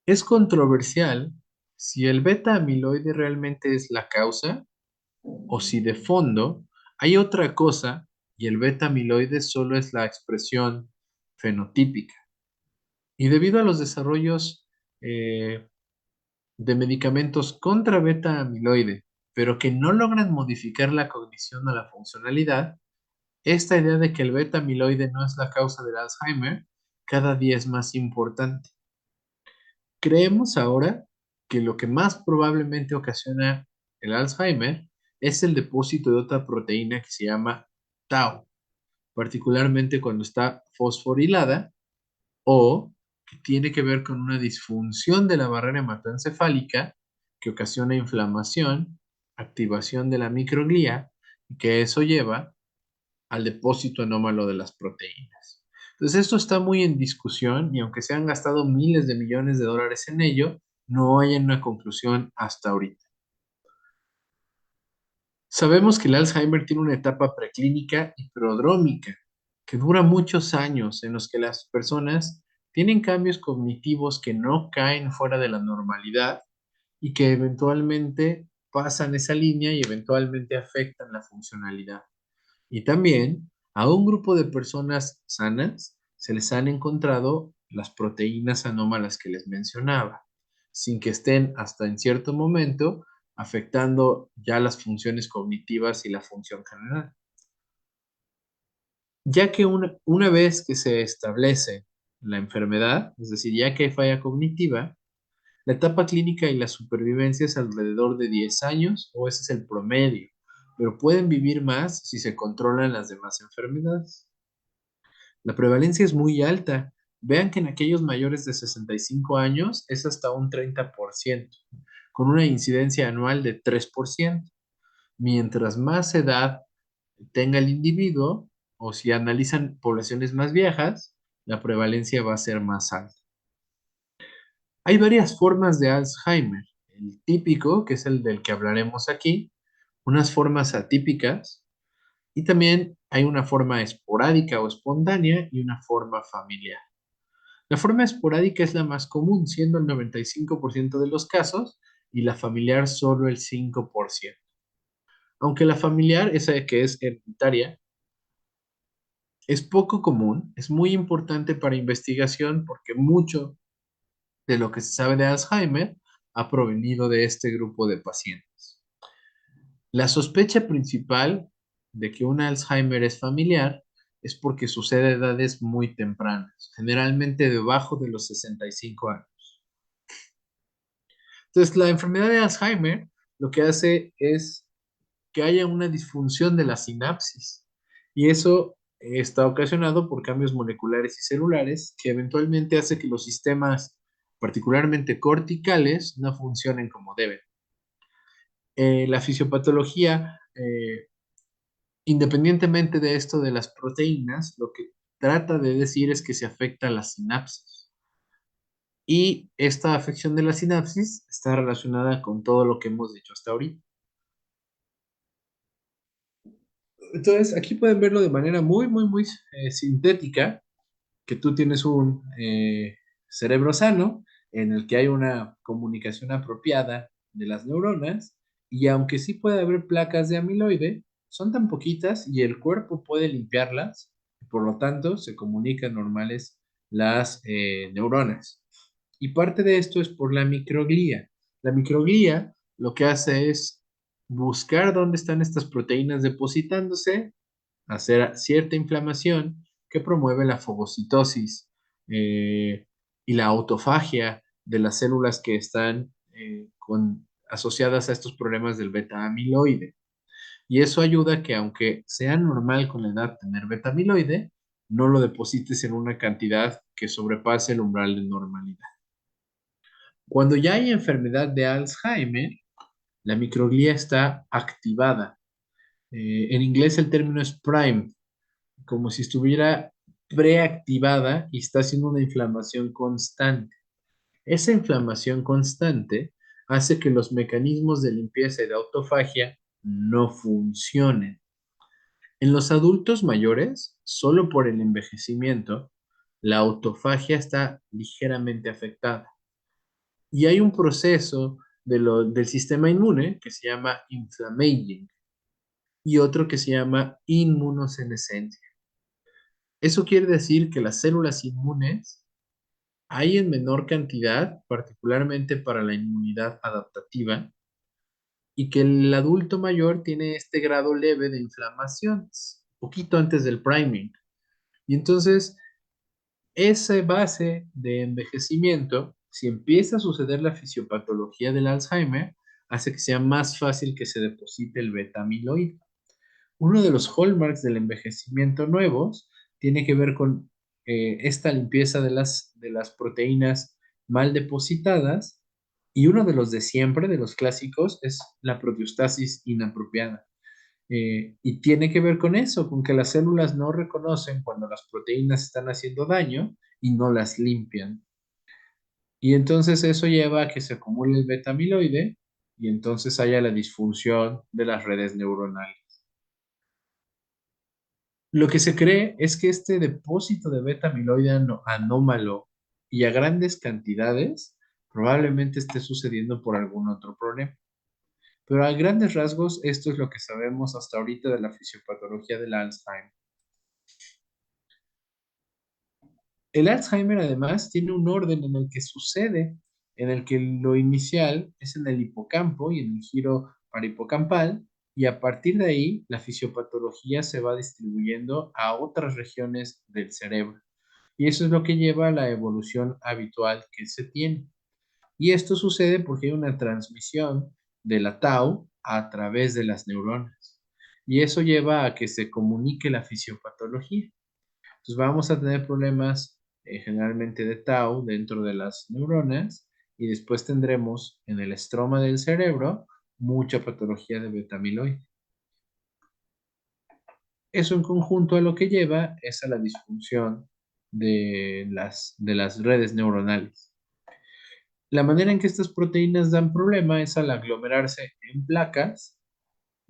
Es controversial si el beta amiloide realmente es la causa o si de fondo hay otra cosa y el beta amiloide solo es la expresión fenotípica. Y debido a los desarrollos de medicamentos contra beta amiloide, pero que no logran modificar la cognición o la funcionalidad, esta idea de que el beta amiloide no es la causa del Alzheimer cada día es más importante. Creemos ahora que lo que más probablemente ocasiona el Alzheimer es el depósito de otra proteína que se llama tau, particularmente cuando está fosforilada o que tiene que ver con una disfunción de la barrera hematoencefálica que ocasiona inflamación, activación de la microglía y que eso lleva al depósito anómalo de las proteínas. Entonces, esto está muy en discusión y aunque se han gastado miles de millones de dólares en ello, no hay una conclusión hasta ahorita. Sabemos que el Alzheimer tiene una etapa preclínica y prodrómica que dura muchos años en los que las personas tienen cambios cognitivos que no caen fuera de la normalidad y que eventualmente pasan esa línea y eventualmente afectan la funcionalidad. Y también a un grupo de personas sanas se les han encontrado las proteínas anómalas que les mencionaba, sin que estén hasta en cierto momento afectando ya las funciones cognitivas y la función general. Ya que una vez que se establece la enfermedad, es decir, ya que hay falla cognitiva, la etapa clínica y la supervivencia es alrededor de 10 años, o ese es el promedio, pero pueden vivir más si se controlan las demás enfermedades. La prevalencia es muy alta. Vean que en aquellos mayores de 65 años es hasta un 30%, con una incidencia anual de 3%. Mientras más edad tenga el individuo, o si analizan poblaciones más viejas, la prevalencia va a ser más alta. Hay varias formas de Alzheimer. El típico, que es el del que hablaremos aquí, unas formas atípicas, y también hay una forma esporádica o espontánea y una forma familiar. La forma esporádica es la más común, siendo el 95% de los casos, y la familiar solo el 5%. Aunque la familiar, esa que es hereditaria, es poco común, es muy importante para investigación porque mucho de lo que se sabe de Alzheimer ha provenido de este grupo de pacientes. La sospecha principal de que un Alzheimer es familiar es porque sucede a edades muy tempranas, generalmente debajo de los 65 años. Entonces, la enfermedad de Alzheimer lo que hace es que haya una disfunción de la sinapsis y eso está ocasionado por cambios moleculares y celulares que eventualmente hace que los sistemas, particularmente corticales, no funcionen como deben. La fisiopatología, independientemente de esto de las proteínas, lo que trata de decir es que se afecta a la sinapsis. Y esta afección de la sinapsis está relacionada con todo lo que hemos dicho hasta ahorita. Entonces, aquí pueden verlo de manera muy sintética, que tú tienes un cerebro sano en el que hay una comunicación apropiada de las neuronas y aunque sí puede haber placas de amiloide, son tan poquitas y el cuerpo puede limpiarlas, por lo tanto se comunican normales las neuronas. Y parte de esto es por la microglía. La microglía lo que hace es buscar dónde están estas proteínas depositándose, hacer cierta inflamación que promueve la fagocitosis y la autofagia de las células que están asociadas a estos problemas del beta amiloide. Y eso ayuda a que aunque sea normal con la edad tener beta amiloide, no lo deposites en una cantidad que sobrepase el umbral de normalidad. Cuando ya hay enfermedad de Alzheimer, la microglía está activada. En inglés el término es prime, como si estuviera preactivada y está haciendo una inflamación constante. Esa inflamación constante hace que los mecanismos de limpieza y de autofagia no funcionen. En los adultos mayores, solo por el envejecimiento, la autofagia está ligeramente afectada. Y hay un proceso del sistema inmune que se llama inflammaging y otro que se llama inmunosenescencia. Eso quiere decir que las células inmunes hay en menor cantidad, particularmente para la inmunidad adaptativa, y que el adulto mayor tiene este grado leve de inflamación, poquito antes del priming. Y entonces, esa base de envejecimiento, si empieza a suceder la fisiopatología del Alzheimer, hace que sea más fácil que se deposite el beta amiloide. Uno de los hallmarks del envejecimiento nuevos tiene que ver con esta limpieza de las proteínas mal depositadas y uno de los de siempre, de los clásicos, es la proteostasis inapropiada. Y tiene que ver con eso, con que las células no reconocen cuando las proteínas están haciendo daño y no las limpian. Y entonces eso lleva a que se acumule el beta amiloide y entonces haya la disfunción de las redes neuronales. Lo que se cree es que este depósito de beta amiloide anómalo y a grandes cantidades probablemente esté sucediendo por algún otro problema. Pero a grandes rasgos, esto es lo que sabemos hasta ahorita de la fisiopatología del Alzheimer. El Alzheimer además tiene un orden en el que sucede, en el que lo inicial es en el hipocampo y en el giro parahipocampal, y a partir de ahí la fisiopatología se va distribuyendo a otras regiones del cerebro. Y eso es lo que lleva a la evolución habitual que se tiene. Y esto sucede porque hay una transmisión de la tau a través de las neuronas. Y eso lleva a que se comunique la fisiopatología. Entonces vamos a tener problemas generalmente de tau dentro de las neuronas y después tendremos en el estroma del cerebro mucha patología de beta amiloide. Eso en conjunto a lo que lleva es a la disfunción de las redes neuronales. La manera en que estas proteínas dan problema es al aglomerarse en placas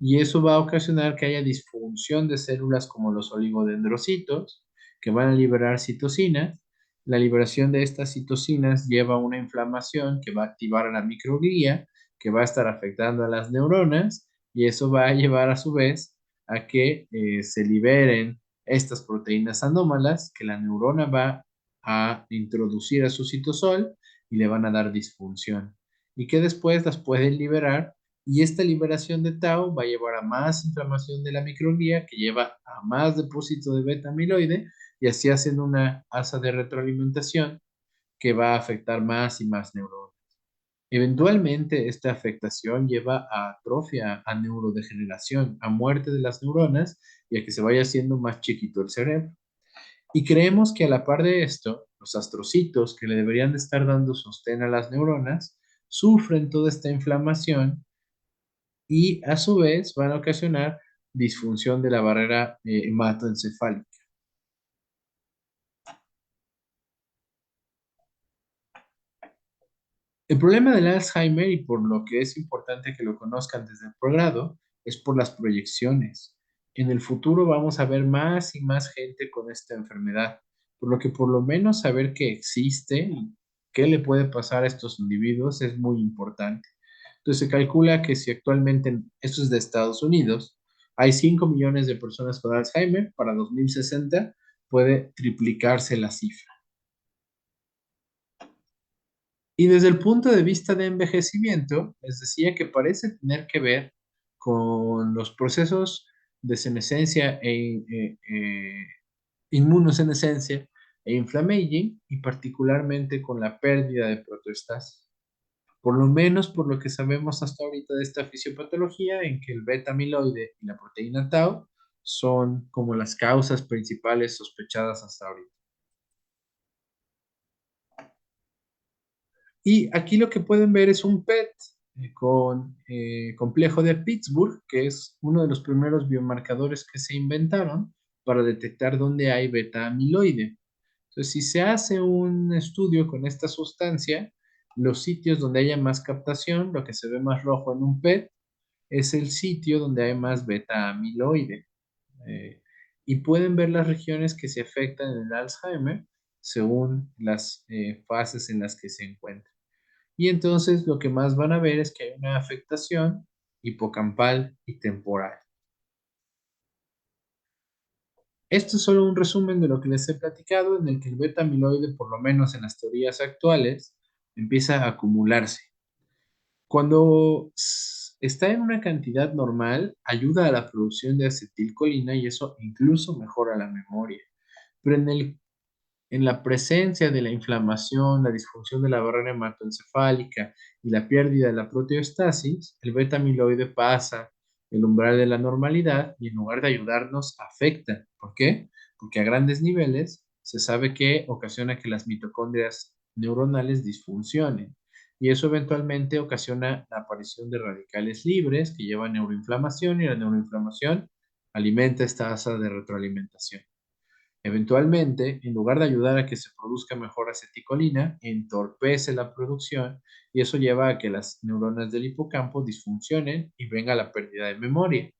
y eso va a ocasionar que haya disfunción de células como los oligodendrocitos que van a liberar citocinas. La liberación de estas citocinas lleva a una inflamación que va a activar a la microglía, que va a estar afectando a las neuronas y eso va a llevar a su vez a que se liberen estas proteínas anómalas que la neurona va a introducir a su citosol y le van a dar disfunción y que después las pueden liberar Y esta liberación de tau va a llevar a más inflamación de la microglía, que lleva a más depósito de beta amiloide, y así hacen una asa de retroalimentación que va a afectar más y más neuronas. Eventualmente, esta afectación lleva a atrofia, a neurodegeneración, a muerte de las neuronas y a que se vaya haciendo más chiquito el cerebro. Y creemos que a la par de esto, los astrocitos que le deberían de estar dando sostén a las neuronas, sufren toda esta inflamación y a su vez van a ocasionar disfunción de la barrera hematoencefálica. El problema del Alzheimer, y por lo que es importante que lo conozcan desde el progrado, es por las proyecciones. En el futuro vamos a ver más y más gente con esta enfermedad, por lo que por lo menos saber que existe y qué le puede pasar a estos individuos es muy importante. Entonces se calcula que si actualmente, esto es de Estados Unidos, hay 5 millones de personas con Alzheimer, para 2060 puede triplicarse la cifra. Y desde el punto de vista de envejecimiento, les decía que parece tener que ver con los procesos de senescencia inmunosenescencia e inflammaging, y particularmente con la pérdida de proteostasis. Por lo menos por lo que sabemos hasta ahorita de esta fisiopatología, en que el beta amiloide y la proteína tau son como las causas principales sospechadas hasta ahorita. Y aquí lo que pueden ver es un PET con complejo de Pittsburgh, que es uno de los primeros biomarcadores que se inventaron para detectar dónde hay beta amiloide. Entonces, si se hace un estudio con esta sustancia, los sitios donde haya más captación, lo que se ve más rojo en un PET, es el sitio donde hay más beta amiloide. Eh, y pueden ver las regiones que se afectan en el Alzheimer según las fases en las que se encuentran. Y entonces lo que más van a ver es que hay una afectación hipocampal y temporal. Esto es solo un resumen de lo que les he platicado, en el que el beta amiloide, por lo menos en las teorías actuales, empieza a acumularse. Cuando está en una cantidad normal, ayuda a la producción de acetilcolina y eso incluso mejora la memoria. Pero en la presencia de la inflamación, la disfunción de la barrera hematoencefálica y la pérdida de la proteostasis, el beta amiloide pasa el umbral de la normalidad y en lugar de ayudarnos, afecta. ¿Por qué? Porque a grandes niveles se sabe que ocasiona que las mitocondrias neuronales disfuncionen y eso eventualmente ocasiona la aparición de radicales libres que llevan neuroinflamación y la neuroinflamación alimenta esta asa de retroalimentación. Eventualmente, en lugar de ayudar a que se produzca mejor aceticolina, entorpece la producción y eso lleva a que las neuronas del hipocampo disfuncionen y venga la pérdida de memoria.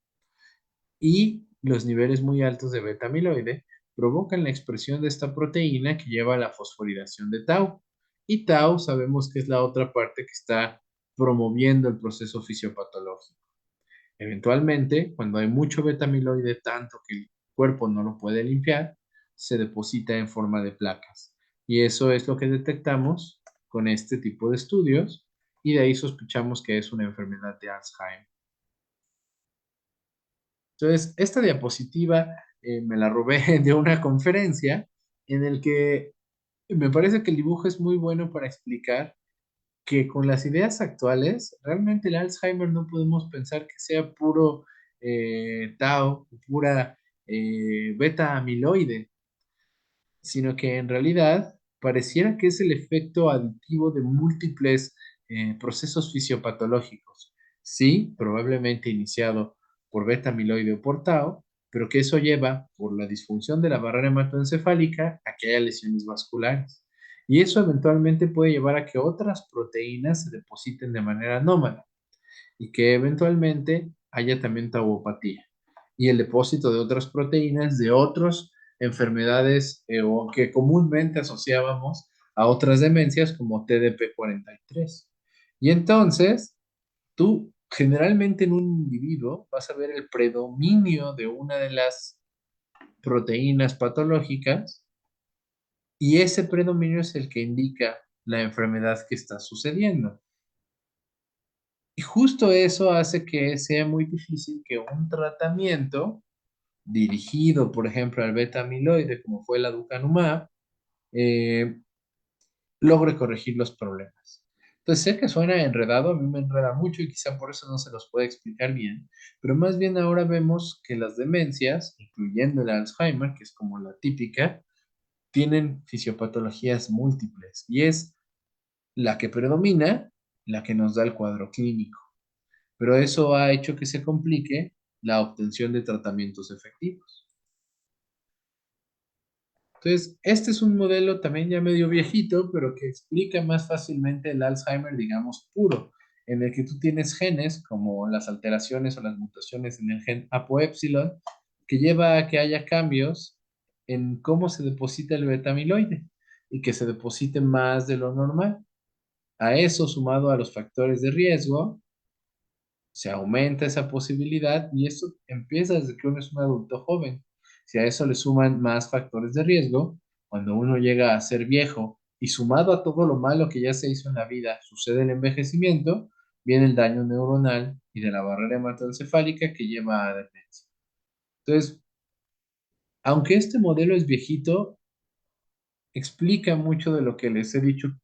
Y los niveles muy altos de beta amiloide provocan la expresión de esta proteína que lleva a la fosforilación de tau. Y tau sabemos que es la otra parte que está promoviendo el proceso fisiopatológico. Eventualmente, cuando hay mucho beta amiloide, tanto que el cuerpo no lo puede limpiar, se deposita en forma de placas. Y eso es lo que detectamos con este tipo de estudios y de ahí sospechamos que es una enfermedad de Alzheimer. Entonces, esta diapositiva me la robé de una conferencia en el que me parece que el dibujo es muy bueno para explicar que con las ideas actuales, realmente el Alzheimer no podemos pensar que sea puro tau, pura beta amiloide, sino que en realidad pareciera que es el efecto aditivo de múltiples procesos fisiopatológicos. Sí, probablemente iniciado por beta amiloide o por tau, pero que eso lleva, por la disfunción de la barrera hematoencefálica, a que haya lesiones vasculares. Y eso eventualmente puede llevar a que otras proteínas se depositen de manera anómala y que eventualmente haya también tauopatía y el depósito de otras proteínas de otras enfermedades o que comúnmente asociábamos a otras demencias como TDP-43. Y entonces, tú generalmente en un individuo vas a ver el predominio de una de las proteínas patológicas y ese predominio es el que indica la enfermedad que está sucediendo. Y justo eso hace que sea muy difícil que un tratamiento dirigido, por ejemplo, al beta amiloide, como fue la aducanumab, eh, logre corregir los problemas. Entonces, sé que suena enredado, a mí me enreda mucho y quizá por eso no se los puede explicar bien, pero más bien ahora vemos que las demencias, incluyendo el Alzheimer, que es como la típica, tienen fisiopatologías múltiples y es la que predomina la que nos da el cuadro clínico. Pero eso ha hecho que se complique la obtención de tratamientos efectivos. Entonces, este es un modelo también ya medio viejito, pero que explica más fácilmente el Alzheimer, digamos, puro, en el que tú tienes genes como las alteraciones o las mutaciones en el gen ApoE, que lleva a que haya cambios en cómo se deposita el beta amiloide y que se deposite más de lo normal. A eso, sumado a los factores de riesgo, se aumenta esa posibilidad y esto empieza desde que uno es un adulto joven. Si a eso le suman más factores de riesgo, cuando uno llega a ser viejo y sumado a todo lo malo que ya se hizo en la vida, sucede el envejecimiento, viene el daño neuronal y de la barrera hematoencefálica que lleva a demencia. Entonces, aunque este modelo es viejito, explica mucho de lo que les he dicho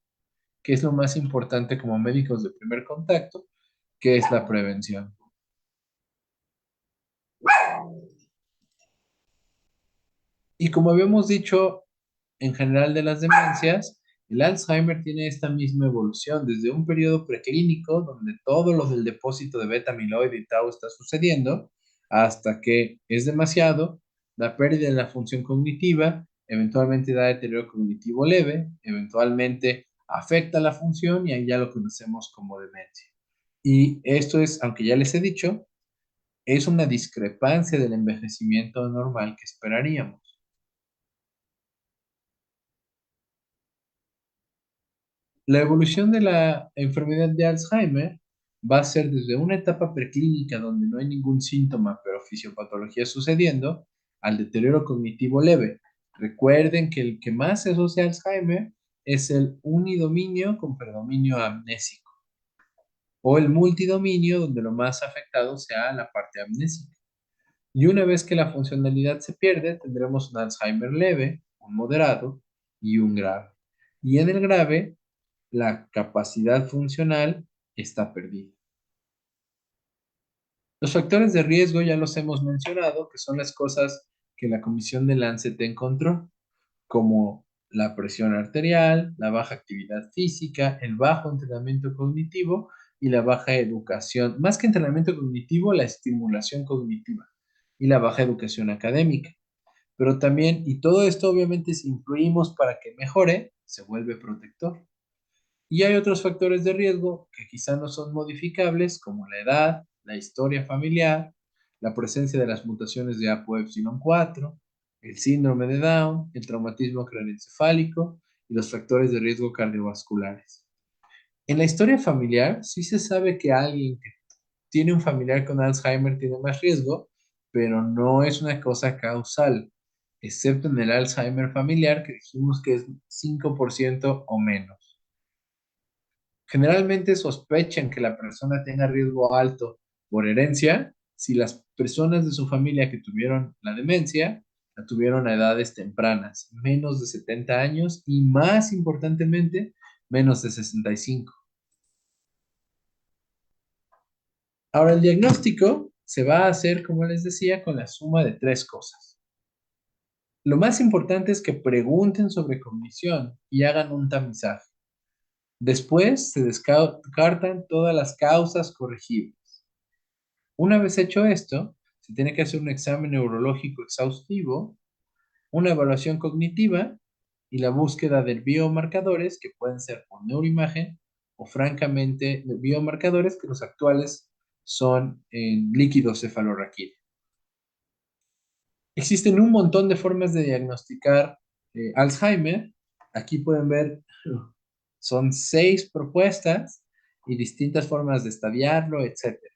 que es lo más importante como médicos de primer contacto, que es la prevención. Y como habíamos dicho, en general de las demencias, el Alzheimer tiene esta misma evolución desde un periodo preclínico donde todo lo del depósito de beta amiloide y tau está sucediendo, hasta que es demasiado, da pérdida en la función cognitiva, eventualmente da deterioro cognitivo leve, eventualmente afecta la función y ahí ya lo conocemos como demencia. Y esto es, aunque ya les he dicho, es una discrepancia del envejecimiento normal que esperaríamos. La evolución de la enfermedad de Alzheimer va a ser desde una etapa preclínica donde no hay ningún síntoma, pero fisiopatología sucediendo, al deterioro cognitivo leve. Recuerden que el que más se asocia a Alzheimer es el unidominio con predominio amnésico o el multidominio donde lo más afectado sea la parte amnésica. Y una vez que la funcionalidad se pierde, tendremos un Alzheimer leve, un moderado y un grave. Y en el grave, la capacidad funcional está perdida. Los factores de riesgo ya los hemos mencionado, que son las cosas que la Comisión de Lancet encontró, como la presión arterial, la baja actividad física, el bajo entrenamiento cognitivo y la baja educación. Más que entrenamiento cognitivo, la estimulación cognitiva y la baja educación académica. Pero también, y todo esto obviamente si influimos para que mejore, se vuelve protector. Y hay otros factores de riesgo que quizá no son modificables, como la edad, la historia familiar, la presencia de las mutaciones de ApoE4, el síndrome de Down, el traumatismo craneoencefálico y los factores de riesgo cardiovasculares. En la historia familiar, sí se sabe que alguien que tiene un familiar con Alzheimer tiene más riesgo, pero no es una cosa causal, excepto en el Alzheimer familiar que dijimos que es 5% o menos. Generalmente sospechan que la persona tenga riesgo alto por herencia si las personas de su familia que tuvieron la demencia la tuvieron a edades tempranas, menos de 70 años y más importantemente, menos de 65. Ahora, el diagnóstico se va a hacer, como les decía, con la suma de tres cosas. Lo más importante es que pregunten sobre cognición y hagan un tamizaje. Después se descartan todas las causas corregibles. Una vez hecho esto, se tiene que hacer un examen neurológico exhaustivo, una evaluación cognitiva y la búsqueda de biomarcadores que pueden ser por neuroimagen o francamente biomarcadores que los actuales son en líquido cefalorraquídeo. Existen un montón de formas de diagnosticar Alzheimer. Aquí pueden ver, son 6 propuestas y distintas formas de estadiarlo, etcétera.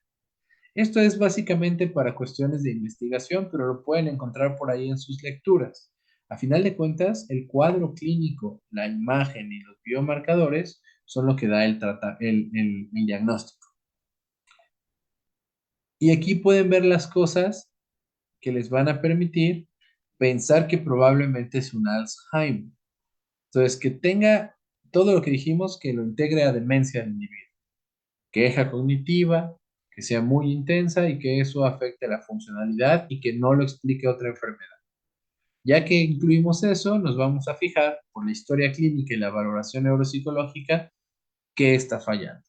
Esto es básicamente para cuestiones de investigación, pero lo pueden encontrar por ahí en sus lecturas. A final de cuentas, el cuadro clínico, la imagen y los biomarcadores son lo que da el diagnóstico. Y aquí pueden ver las cosas que les van a permitir pensar que probablemente es un Alzheimer. Entonces, que tenga todo lo que dijimos, que lo integre a demencia al individuo. Queja cognitiva, que sea muy intensa y que eso afecte la funcionalidad y que no lo explique otra enfermedad. Ya que incluimos eso, nos vamos a fijar por la historia clínica y la valoración neuropsicológica qué está fallando.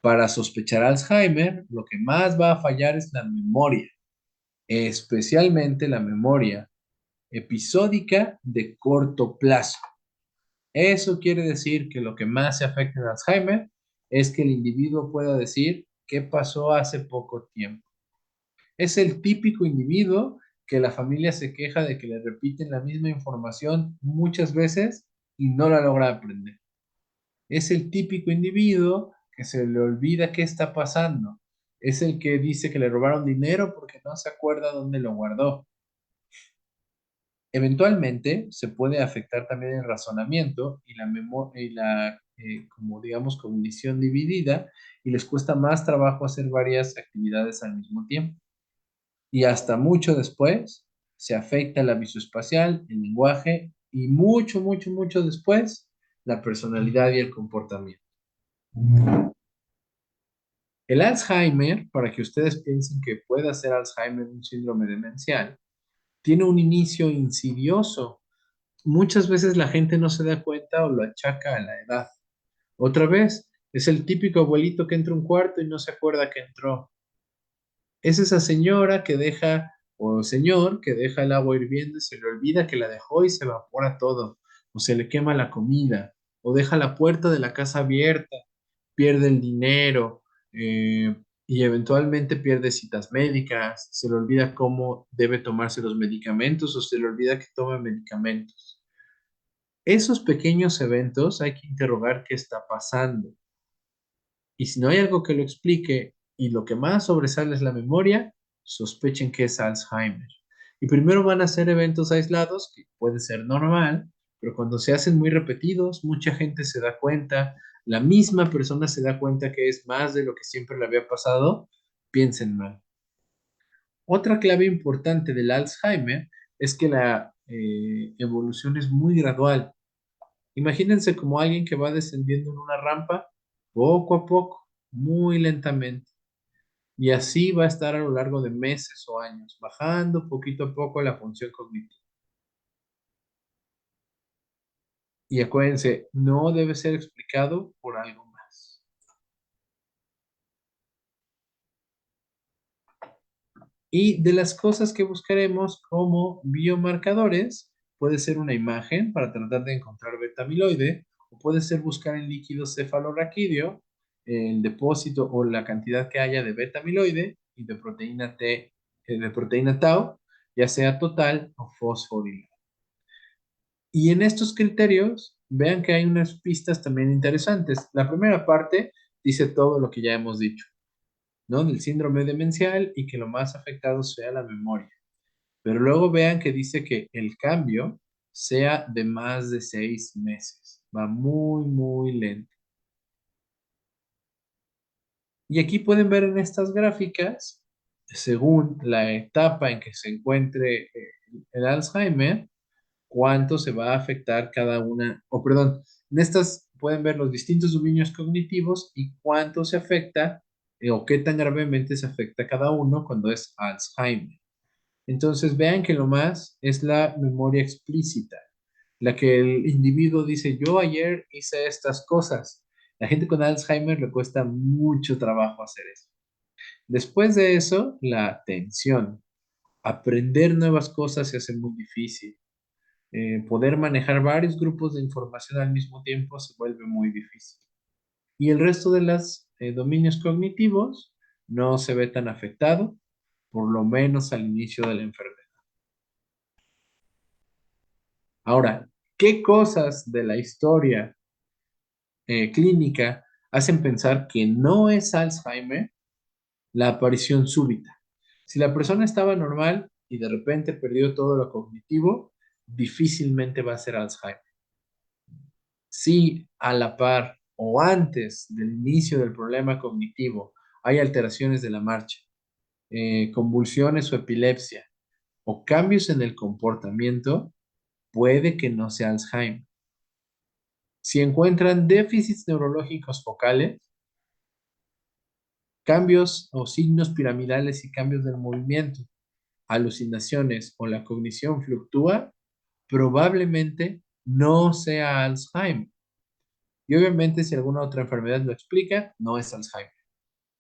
Para sospechar Alzheimer, lo que más va a fallar es la memoria, especialmente la memoria episódica de corto plazo. Eso quiere decir que lo que más se afecta en Alzheimer es que el individuo pueda decir qué pasó hace poco tiempo. Es el típico individuo que la familia se queja de que le repiten la misma información muchas veces y no la logra aprender. Es el típico individuo que se le olvida qué está pasando. Es el que dice que le robaron dinero porque no se acuerda dónde lo guardó. Eventualmente se puede afectar también el razonamiento y la memoria y como digamos, cognición dividida y les cuesta más trabajo hacer varias actividades al mismo tiempo. Y hasta mucho después se afecta la visoespacial, el lenguaje y mucho, mucho, mucho después la personalidad y el comportamiento. El Alzheimer, para que ustedes piensen que pueda ser Alzheimer un síndrome demencial, tiene un inicio insidioso. Muchas veces la gente no se da cuenta o lo achaca a la edad. Otra vez, es el típico abuelito que entra a un cuarto y no se acuerda que entró. Es esa señora que deja, o señor que deja el agua hirviendo y se le olvida que la dejó y se evapora todo, o se le quema la comida, o deja la puerta de la casa abierta, pierde el dinero, y eventualmente pierde citas médicas, se le olvida cómo debe tomarse los medicamentos o se le olvida que toma medicamentos. Esos pequeños eventos hay que interrogar qué está pasando. Y si no hay algo que lo explique y lo que más sobresale es la memoria, sospechen que es Alzheimer. Y primero van a ser eventos aislados, que puede ser normal, pero cuando se hacen muy repetidos, mucha gente se da cuenta, la misma persona se da cuenta que es más de lo que siempre le había pasado, piensen mal. Otra clave importante del Alzheimer es que la evolución es muy gradual. Imagínense como alguien que va descendiendo en una rampa poco a poco, muy lentamente. Y así va a estar a lo largo de meses o años, bajando poquito a poco la función cognitiva. Y acuérdense, no debe ser explicado por algo más. Y de las cosas que buscaremos como biomarcadores, puede ser una imagen para tratar de encontrar beta amiloide, o puede ser buscar en líquido cefalorraquídeo el depósito o la cantidad que haya de beta amiloide y de proteína T, de proteína tau, ya sea total o fosforilada. Y en estos criterios, vean que hay unas pistas también interesantes. La primera parte dice todo lo que ya hemos dicho, ¿no? Del síndrome demencial y que lo más afectado sea la memoria. Pero luego vean que dice que el cambio sea de más de 6 meses. Va muy, muy lento. Y aquí pueden ver en estas gráficas, según la etapa en que se encuentre el Alzheimer, cuánto se va a afectar cada una, o perdón, en estas pueden ver los distintos dominios cognitivos y cuánto se afecta o qué tan gravemente se afecta cada uno cuando es Alzheimer. Entonces vean que lo más es la memoria explícita, la que el individuo dice, yo ayer hice estas cosas. La gente con Alzheimer le cuesta mucho trabajo hacer eso. Después de eso, la atención. Aprender nuevas cosas se hace muy difícil. Poder manejar varios grupos de información al mismo tiempo se vuelve muy difícil. Y el resto de los dominios cognitivos no se ve tan afectado, por lo menos al inicio de la enfermedad. Ahora, ¿qué cosas de la historia clínica hacen pensar que no es Alzheimer la aparición súbita? Si la persona estaba normal y de repente perdió todo lo cognitivo, difícilmente va a ser Alzheimer. Si a la par o antes del inicio del problema cognitivo hay alteraciones de la marcha, convulsiones o epilepsia o cambios en el comportamiento, puede que no sea Alzheimer. Si encuentran déficits neurológicos focales, cambios o signos piramidales y cambios del movimiento, alucinaciones o la cognición fluctúa, probablemente no sea Alzheimer. Y obviamente si alguna otra enfermedad lo explica, no es Alzheimer.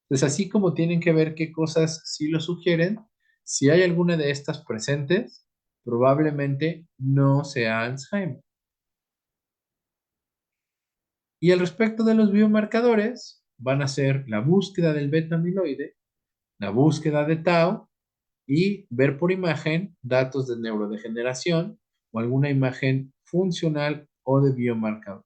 Entonces, así como tienen que ver qué cosas sí lo sugieren, si hay alguna de estas presentes, probablemente no sea Alzheimer. Y al respecto de los biomarcadores, van a ser la búsqueda del beta amiloide, la búsqueda de tau y ver por imagen datos de neurodegeneración o alguna imagen funcional o de biomarcador.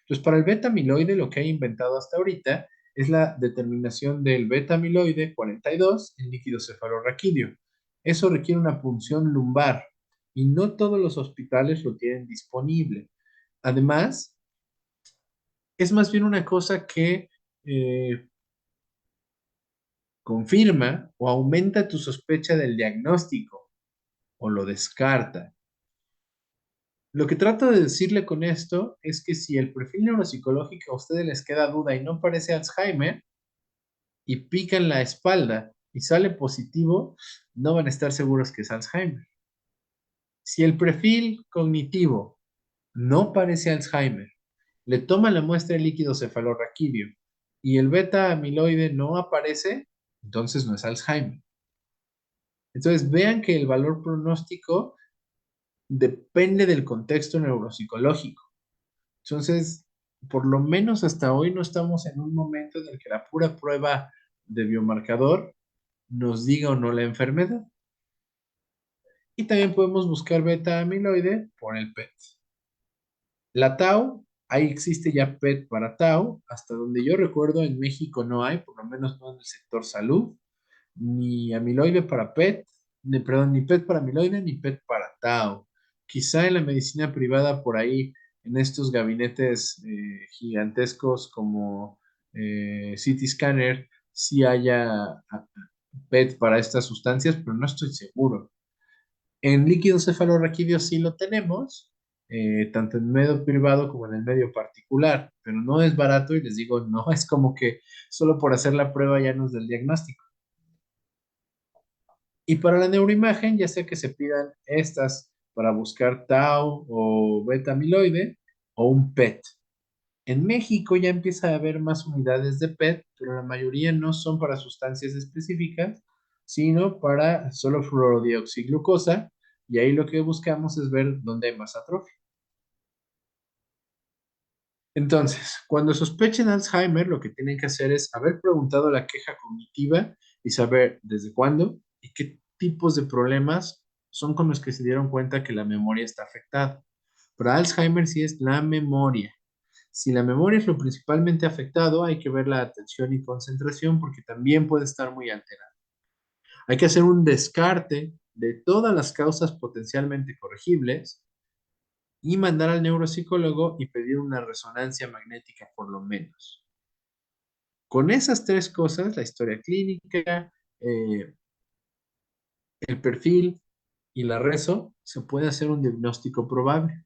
Entonces, para el beta amiloide, lo que he inventado hasta ahorita es la determinación del beta amiloide 42 en líquido cefalorraquídeo. Eso requiere una punción lumbar y no todos los hospitales lo tienen disponible. Además, es más bien una cosa que confirma o aumenta tu sospecha del diagnóstico o lo descarta. Lo que trato de decirle con esto es que si el perfil neuropsicológico a ustedes les queda duda y no parece Alzheimer y pican la espalda y sale positivo, no van a estar seguros que es Alzheimer. Si el perfil cognitivo no parece Alzheimer, le toman la muestra de líquido cefalorraquídeo y el beta amiloide no aparece, entonces no es Alzheimer. Entonces vean que el valor pronóstico depende del contexto neuropsicológico. Entonces, por lo menos hasta hoy no estamos en un momento en el que la pura prueba de biomarcador nos diga o no la enfermedad. Y también podemos buscar beta amiloide por el PET. La tau, ahí existe ya PET para tau, hasta donde yo recuerdo en México no hay, por lo menos no en el sector salud, ni amiloide para PET, ni PET para amiloide, ni PET para tau. Quizá en la medicina privada por ahí, en estos gabinetes gigantescos como CT Scanner, sí haya PET para estas sustancias, pero no estoy seguro. En líquido cefalorraquídeo sí lo tenemos, tanto en medio privado como en el medio particular, pero no es barato y les digo, no es como que solo por hacer la prueba ya nos da el diagnóstico. Y para la neuroimagen, ya sea que se pidan estas para buscar tau o beta amiloide o un PET. En México ya empieza a haber más unidades de PET, pero la mayoría no son para sustancias específicas, sino para solo fluorodioxiglucosa, y ahí lo que buscamos es ver dónde hay más atrofia. Entonces, cuando sospechen Alzheimer, lo que tienen que hacer es haber preguntado la queja cognitiva y saber desde cuándo y qué tipos de problemas son con los que se dieron cuenta que la memoria está afectada. Para Alzheimer sí es la memoria. Si la memoria es lo principalmente afectado, hay que ver la atención y concentración porque también puede estar muy alterada. Hay que hacer un descarte de todas las causas potencialmente corregibles y mandar al neuropsicólogo y pedir una resonancia magnética por lo menos. Con esas tres cosas, la historia clínica, el perfil y la reso, se puede hacer un diagnóstico probable.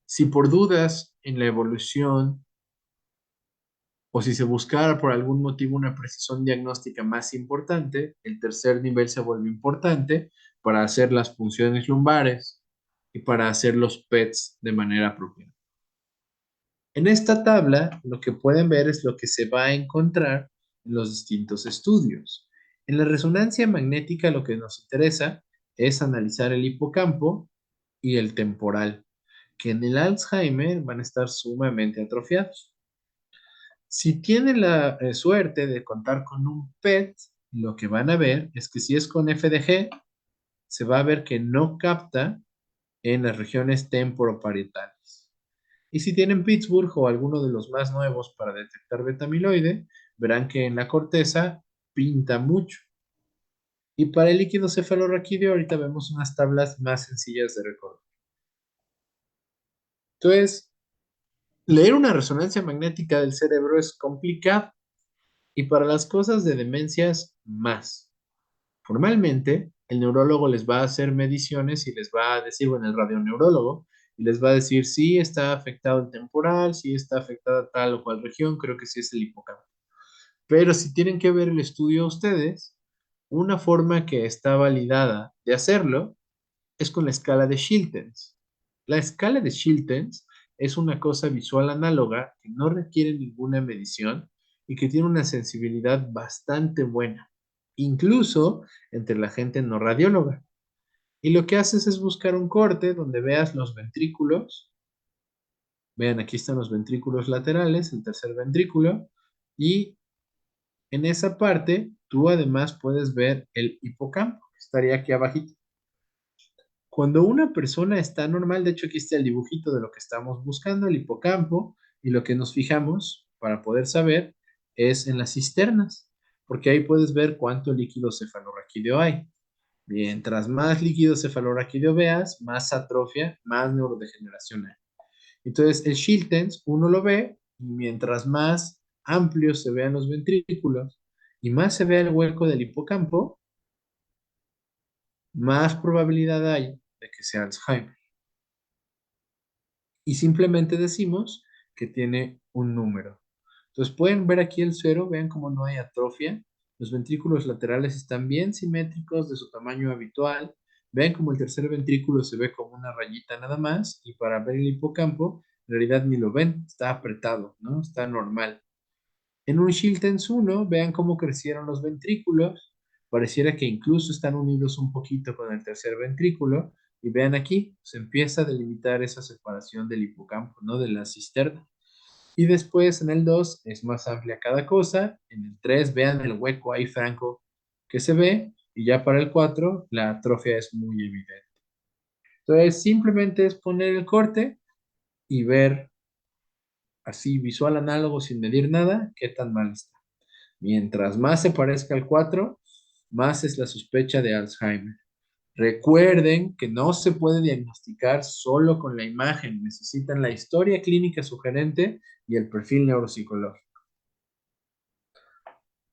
Si por dudas en la evolución o si se buscara por algún motivo una precisión diagnóstica más importante, el tercer nivel se vuelve importante para hacer las funciones lumbares y para hacer los PETs de manera apropiada. En esta tabla, lo que pueden ver es lo que se va a encontrar en los distintos estudios. En la resonancia magnética, lo que nos interesa es analizar el hipocampo y el temporal, que en el Alzheimer van a estar sumamente atrofiados. Si tienen la suerte de contar con un PET, lo que van a ver es que si es con FDG, se va a ver que no capta en las regiones temporoparietales. Y si tienen Pittsburgh o alguno de los más nuevos para detectar beta-amiloide, verán que en la corteza pinta mucho. Y para el líquido cefalorraquídeo, ahorita vemos unas tablas más sencillas de recordar. Entonces, leer una resonancia magnética del cerebro es complicado. Y para las cosas de demencias, más. Formalmente, el neurólogo les va a hacer mediciones y les va a decir, bueno, el radioneurólogo, y les va a decir si está afectado el temporal, si está afectada tal o cual región, creo que sí es el hipocampo. Pero si tienen que ver el estudio ustedes, una forma que está validada de hacerlo es con la escala de Chiltens. La escala de Chiltens es una cosa visual análoga que no requiere ninguna medición y que tiene una sensibilidad bastante buena, incluso entre la gente no radióloga. Y lo que haces es buscar un corte donde veas los ventrículos. Vean, aquí están los ventrículos laterales, el tercer ventrículo, y en esa parte tú además puedes ver el hipocampo, que estaría aquí abajito. Cuando una persona está normal, de hecho aquí está el dibujito de lo que estamos buscando, el hipocampo, y lo que nos fijamos para poder saber es en las cisternas, porque ahí puedes ver cuánto líquido cefalorraquídeo hay. Mientras más líquido cefalorraquídeo veas, más atrofia, más neurodegeneración hay. Entonces, el Chiltens uno lo ve y mientras más amplios se vean los ventrículos y más se vea el hueco del hipocampo, más probabilidad hay de que sea Alzheimer. Y simplemente decimos que tiene un número. Entonces pueden ver aquí el cero, vean cómo no hay atrofia. Los ventrículos laterales están bien simétricos de su tamaño habitual. Vean como el tercer ventrículo se ve como una rayita nada más. Y para ver el hipocampo, en realidad ni lo ven, está apretado, ¿no? Está normal. En un Chiltens 1, vean cómo crecieron los ventrículos. Pareciera que incluso están unidos un poquito con el tercer ventrículo. Y vean aquí, se empieza a delimitar esa separación del hipocampo, ¿no? De la cisterna. Y después en el 2 es más amplia cada cosa. En el 3 vean el hueco ahí franco que se ve. Y ya para el 4 la atrofia es muy evidente. Entonces simplemente es poner el corte y ver así visual análogo sin medir nada qué tan mal está. Mientras más se parezca al 4, más es la sospecha de Alzheimer. Recuerden que no se puede diagnosticar solo con la imagen, necesitan la historia clínica sugerente y el perfil neuropsicológico.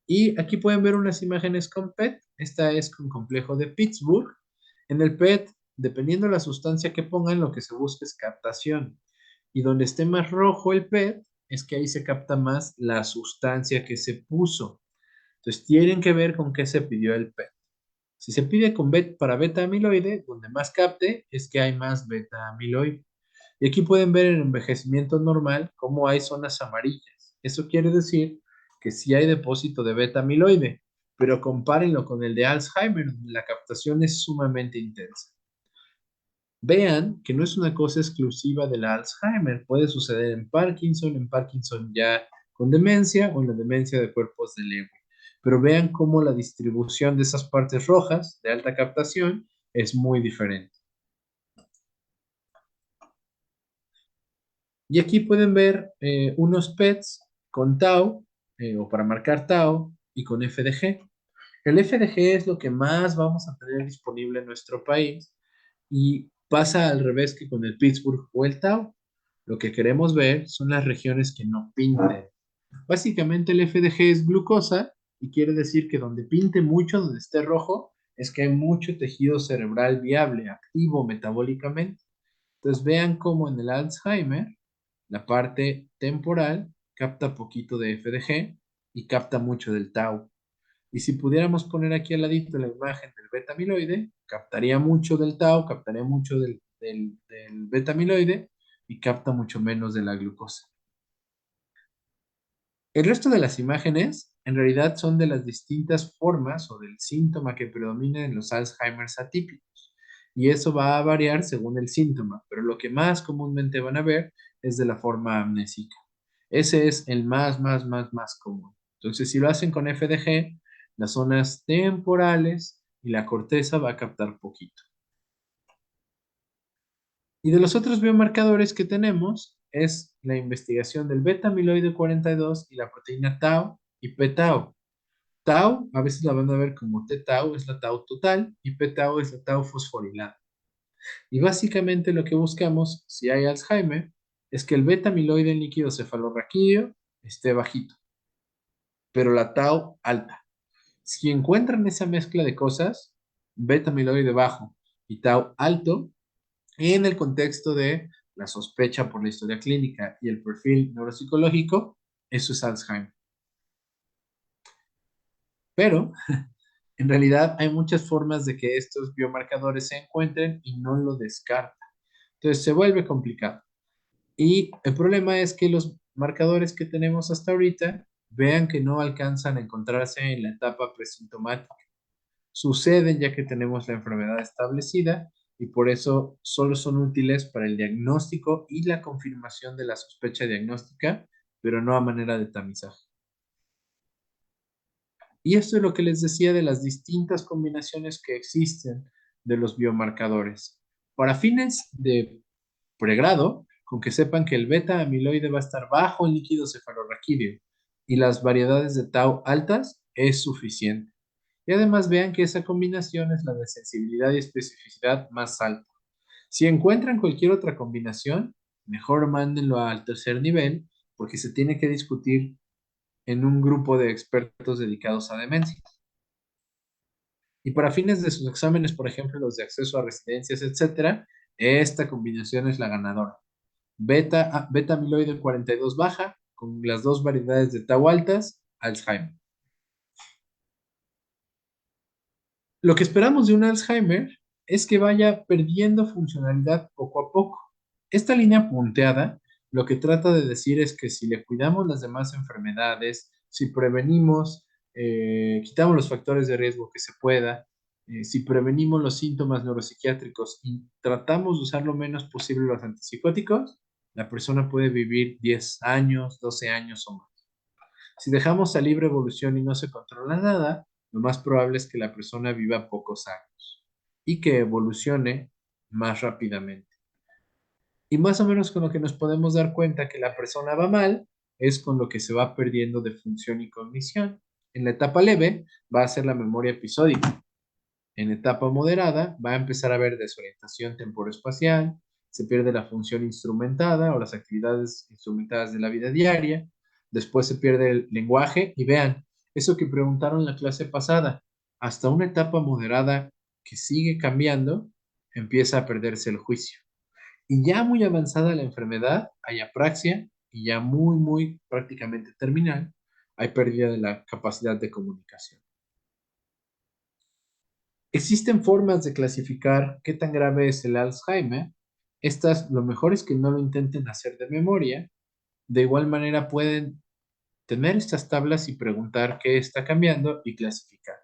Y aquí pueden ver unas imágenes con PET, esta es con complejo de Pittsburgh. En el PET, dependiendo de la sustancia que pongan, lo que se busca es captación. Y donde esté más rojo el PET, es que ahí se capta más la sustancia que se puso. Entonces tienen que ver con qué se pidió el PET. Si se pide con para beta amiloide, donde más capte es que hay más beta amiloide. Y aquí pueden ver en envejecimiento normal cómo hay zonas amarillas. Eso quiere decir que sí hay depósito de beta amiloide, pero compárenlo con el de Alzheimer, donde la captación es sumamente intensa. Vean que no es una cosa exclusiva del Alzheimer, puede suceder en Parkinson ya con demencia o en la demencia de cuerpos de Lewy. Pero vean cómo la distribución de esas partes rojas de alta captación es muy diferente. Y aquí pueden ver unos PETs con tau o para marcar tau y con FDG. El FDG es lo que más vamos a tener disponible en nuestro país y pasa al revés que con el Pittsburgh o el tau. Lo que queremos ver son las regiones que no pinten. Básicamente el FDG es glucosa y quiere decir que donde pinte mucho, donde esté rojo, es que hay mucho tejido cerebral viable, activo metabólicamente. Entonces vean cómo en el Alzheimer la parte temporal capta poquito de FDG y capta mucho del tau. Y si pudiéramos poner aquí al ladito la imagen del beta amiloide, captaría mucho del tau, captaría mucho del beta amiloide y capta mucho menos de la glucosa. El resto de las imágenes en realidad son de las distintas formas o del síntoma que predomina en los Alzheimer's atípicos. Y eso va a variar según el síntoma, pero lo que más comúnmente van a ver es de la forma amnésica. Ese es el más común. Entonces, si lo hacen con FDG, las zonas temporales y la corteza va a captar poquito. Y de los otros biomarcadores que tenemos es la investigación del beta-amiloide 42 y la proteína tau y p-tau. Tau, a veces la van a ver como t-tau, es la tau total, y p-tau es la tau fosforilada. Y básicamente lo que buscamos, si hay Alzheimer, es que el beta-amiloide en líquido cefalorraquídeo esté bajito, pero la tau alta. Si encuentran esa mezcla de cosas, beta amiloide bajo y tau alto, en el contexto de la sospecha por la historia clínica y el perfil neuropsicológico, eso es Alzheimer. Pero en realidad hay muchas formas de que estos biomarcadores se encuentren y no lo descarta. Entonces se vuelve complicado. Y el problema es que los marcadores que tenemos hasta ahorita, vean que no alcanzan a encontrarse en la etapa presintomática. Suceden ya que tenemos la enfermedad establecida y por eso solo son útiles para el diagnóstico y la confirmación de la sospecha diagnóstica, pero no a manera de tamizaje. Y esto es lo que les decía de las distintas combinaciones que existen de los biomarcadores. Para fines de pregrado, con que sepan que el beta amiloide va a estar bajo en líquido cefalorraquídeo y las variedades de tau altas, es suficiente. Y además vean que esa combinación es la de sensibilidad y especificidad más alta. Si encuentran cualquier otra combinación, mejor mándenlo al tercer nivel porque se tiene que discutir en un grupo de expertos dedicados a demencia. Y para fines de sus exámenes, por ejemplo, los de acceso a residencias, etcétera, esta combinación es la ganadora. Beta amiloide 42 baja, con las dos variedades de tau altas, Alzheimer. Lo que esperamos de un Alzheimer es que vaya perdiendo funcionalidad poco a poco. Esta línea punteada lo que trata de decir es que si le cuidamos las demás enfermedades, si prevenimos, quitamos los factores de riesgo que se pueda, si prevenimos los síntomas neuropsiquiátricos y tratamos de usar lo menos posible los antipsicóticos, la persona puede vivir 10 años, 12 años o más. Si dejamos a libre evolución y no se controla nada, lo más probable es que la persona viva pocos años y que evolucione más rápidamente. Y más o menos con lo que nos podemos dar cuenta que la persona va mal es con lo que se va perdiendo de función y cognición. En la etapa leve va a ser la memoria episódica. En etapa moderada va a empezar a haber desorientación temporoespacial, se pierde la función instrumentada o las actividades instrumentadas de la vida diaria, después se pierde el lenguaje y vean, eso que preguntaron en la clase pasada, hasta una etapa moderada que sigue cambiando, empieza a perderse el juicio. Y ya muy avanzada la enfermedad, hay apraxia y ya muy prácticamente terminal, hay pérdida de la capacidad de comunicación. Existen formas de clasificar qué tan grave es el Alzheimer. Estas, lo mejor es que no lo intenten hacer de memoria. De igual manera pueden tener estas tablas y preguntar qué está cambiando y clasificar.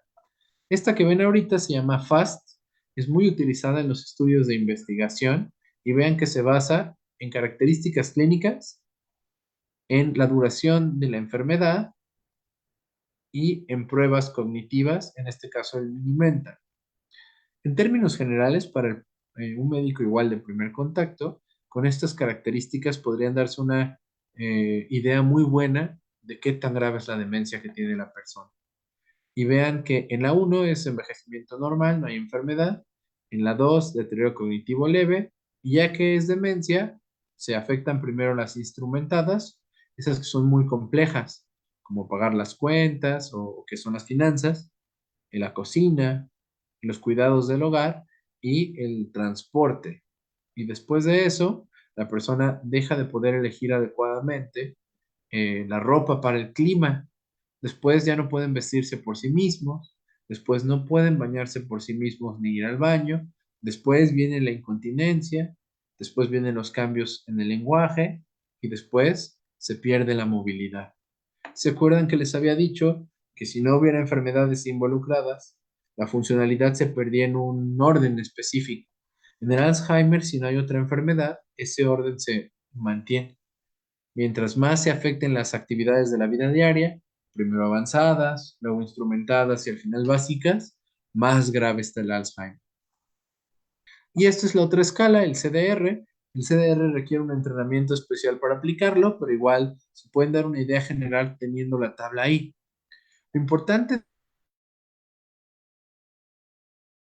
Esta que ven ahorita se llama FAST, es muy utilizada en los estudios de investigación y vean que se basa en características clínicas, en la duración de la enfermedad y en pruebas cognitivas, en este caso el Mini-Mental. En términos generales, para un médico igual de primer contacto, con estas características podrían darse una idea muy buena de qué tan grave es la demencia que tiene la persona. Y vean que en la 1 es envejecimiento normal, no hay enfermedad. En la 2, deterioro cognitivo leve. Y ya que es demencia, se afectan primero las instrumentadas, esas que son muy complejas, como pagar las cuentas o que son las finanzas, en la cocina, los cuidados del hogar y el transporte. Y después de eso, la persona deja de poder elegir adecuadamente la ropa para el clima. Después ya no pueden vestirse por sí mismos. Después no pueden bañarse por sí mismos ni ir al baño. Después viene la incontinencia. Después vienen los cambios en el lenguaje. Y después se pierde la movilidad. ¿Se acuerdan que les había dicho que si no hubiera enfermedades involucradas, la funcionalidad se perdía en un orden específico? En el Alzheimer, si no hay otra enfermedad, ese orden se mantiene. Mientras más se afecten las actividades de la vida diaria, primero avanzadas, luego instrumentadas y al final básicas, más grave está el Alzheimer. Y esta es la otra escala, el CDR. El CDR requiere un entrenamiento especial para aplicarlo, pero igual se pueden dar una idea general teniendo la tabla ahí. Lo importante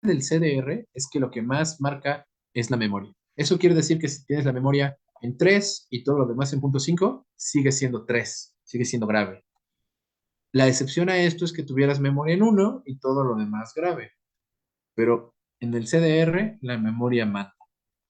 del CDR es que lo que más marca es la memoria. Eso quiere decir que si tienes la memoria en 3 y todo lo demás en .5, sigue siendo 3, sigue siendo grave. La excepción a esto es que tuvieras memoria en uno y todo lo demás grave. Pero en el CDR la memoria manda.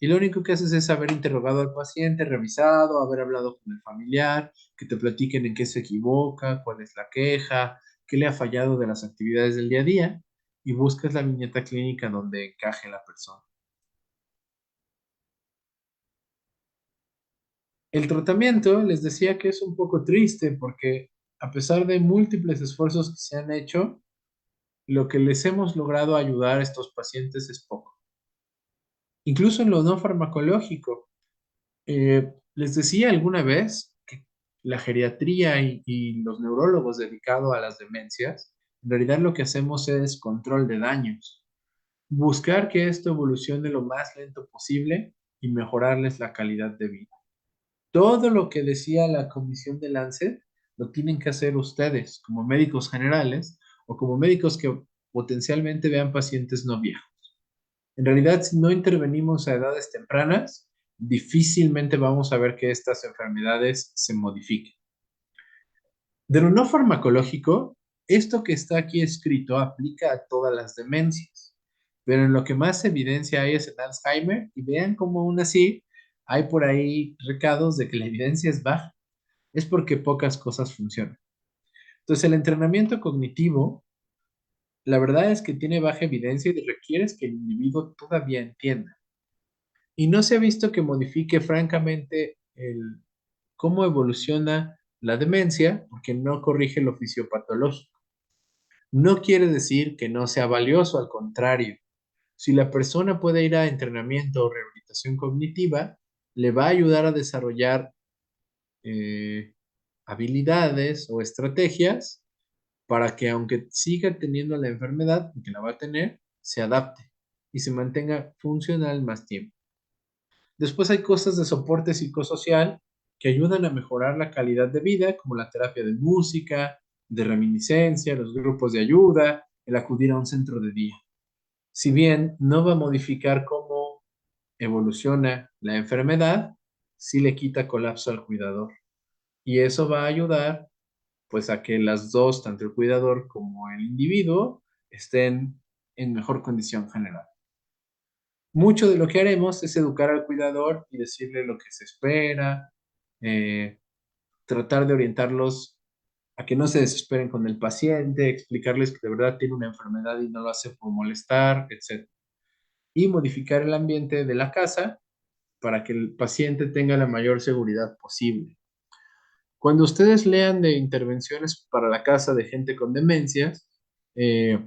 Y lo único que haces es haber interrogado al paciente, revisado, haber hablado con el familiar, que te platiquen en qué se equivoca, cuál es la queja, qué le ha fallado de las actividades del día a día, y buscas la viñeta clínica donde encaje la persona. El tratamiento, les decía que es un poco triste porque a pesar de múltiples esfuerzos que se han hecho, lo que les hemos logrado ayudar a estos pacientes es poco. Incluso en lo no farmacológico. Les decía alguna vez que la geriatría y los neurólogos dedicados a las demencias, en realidad lo que hacemos es control de daños. Buscar que esto evolucione lo más lento posible y mejorarles la calidad de vida. Todo lo que decía la comisión de Lancet lo tienen que hacer ustedes como médicos generales o como médicos que potencialmente vean pacientes no viejos. En realidad, si no intervenimos a edades tempranas, difícilmente vamos a ver que estas enfermedades se modifiquen. De lo no farmacológico, esto que está aquí escrito aplica a todas las demencias, pero en lo que más evidencia hay es en Alzheimer, y vean cómo aún así hay por ahí recados de que la evidencia es baja. Es porque pocas cosas funcionan. Entonces, el entrenamiento cognitivo, la verdad es que tiene baja evidencia y requiere que el individuo todavía entienda. Y no se ha visto que modifique francamente cómo evoluciona la demencia, porque no corrige lo fisiopatológico. No quiere decir que no sea valioso, al contrario. Si la persona puede ir a entrenamiento o rehabilitación cognitiva, le va a ayudar a desarrollar habilidades o estrategias para que aunque siga teniendo la enfermedad, que la va a tener, se adapte y se mantenga funcional más tiempo. Después hay cosas de soporte psicosocial que ayudan a mejorar la calidad de vida, como la terapia de música, de reminiscencia, los grupos de ayuda, el acudir a un centro de día. Si bien no va a modificar cómo evoluciona la enfermedad, sí le quita colapso al cuidador. Y eso va a ayudar pues a que las dos, tanto el cuidador como el individuo, estén en mejor condición general. Mucho de lo que haremos es educar al cuidador y decirle lo que se espera, eh, tratar de orientarlos a que no se desesperen con el paciente, explicarles que de verdad tiene una enfermedad y no lo hace por molestar, etc. Y modificar el ambiente de la casa para que el paciente tenga la mayor seguridad posible. Cuando ustedes lean de intervenciones para la casa de gente con demencias, eh,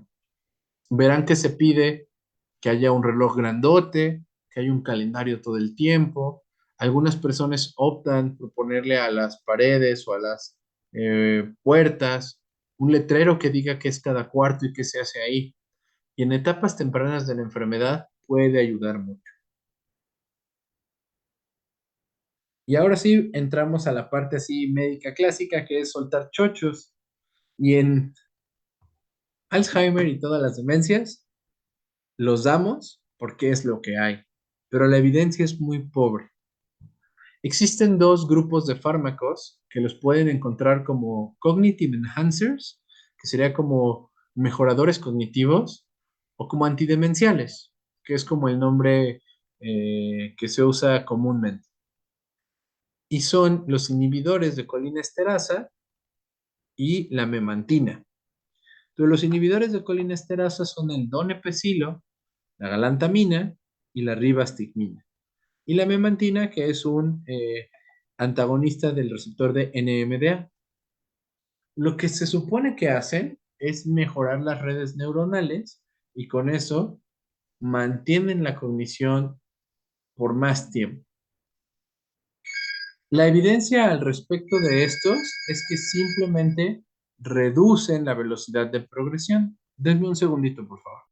verán que se pide que haya un reloj grandote, que haya un calendario todo el tiempo. Algunas personas optan por ponerle a las paredes o a las puertas un letrero que diga qué es cada cuarto y qué se hace ahí. Y en etapas tempranas de la enfermedad puede ayudar mucho. Y ahora sí, entramos a la parte así médica clásica, que es soltar chochos. Y en Alzheimer y todas las demencias, los damos porque es lo que hay, pero la evidencia es muy pobre. Existen dos grupos de fármacos que los pueden encontrar como cognitive enhancers, que sería como mejoradores cognitivos, o como antidemenciales, que es como el nombre que se usa comúnmente. Y son los inhibidores de colinesterasa y la memantina. Pero los inhibidores de colinesterasa son el donepezilo, la galantamina y la ribastigmina. Y la memantina, que es un antagonista del receptor de NMDA. Lo que se supone que hacen es mejorar las redes neuronales y con eso mantienen la cognición por más tiempo. La evidencia al respecto de estos es que simplemente reducen la velocidad de progresión. Denme un segundito, por favor.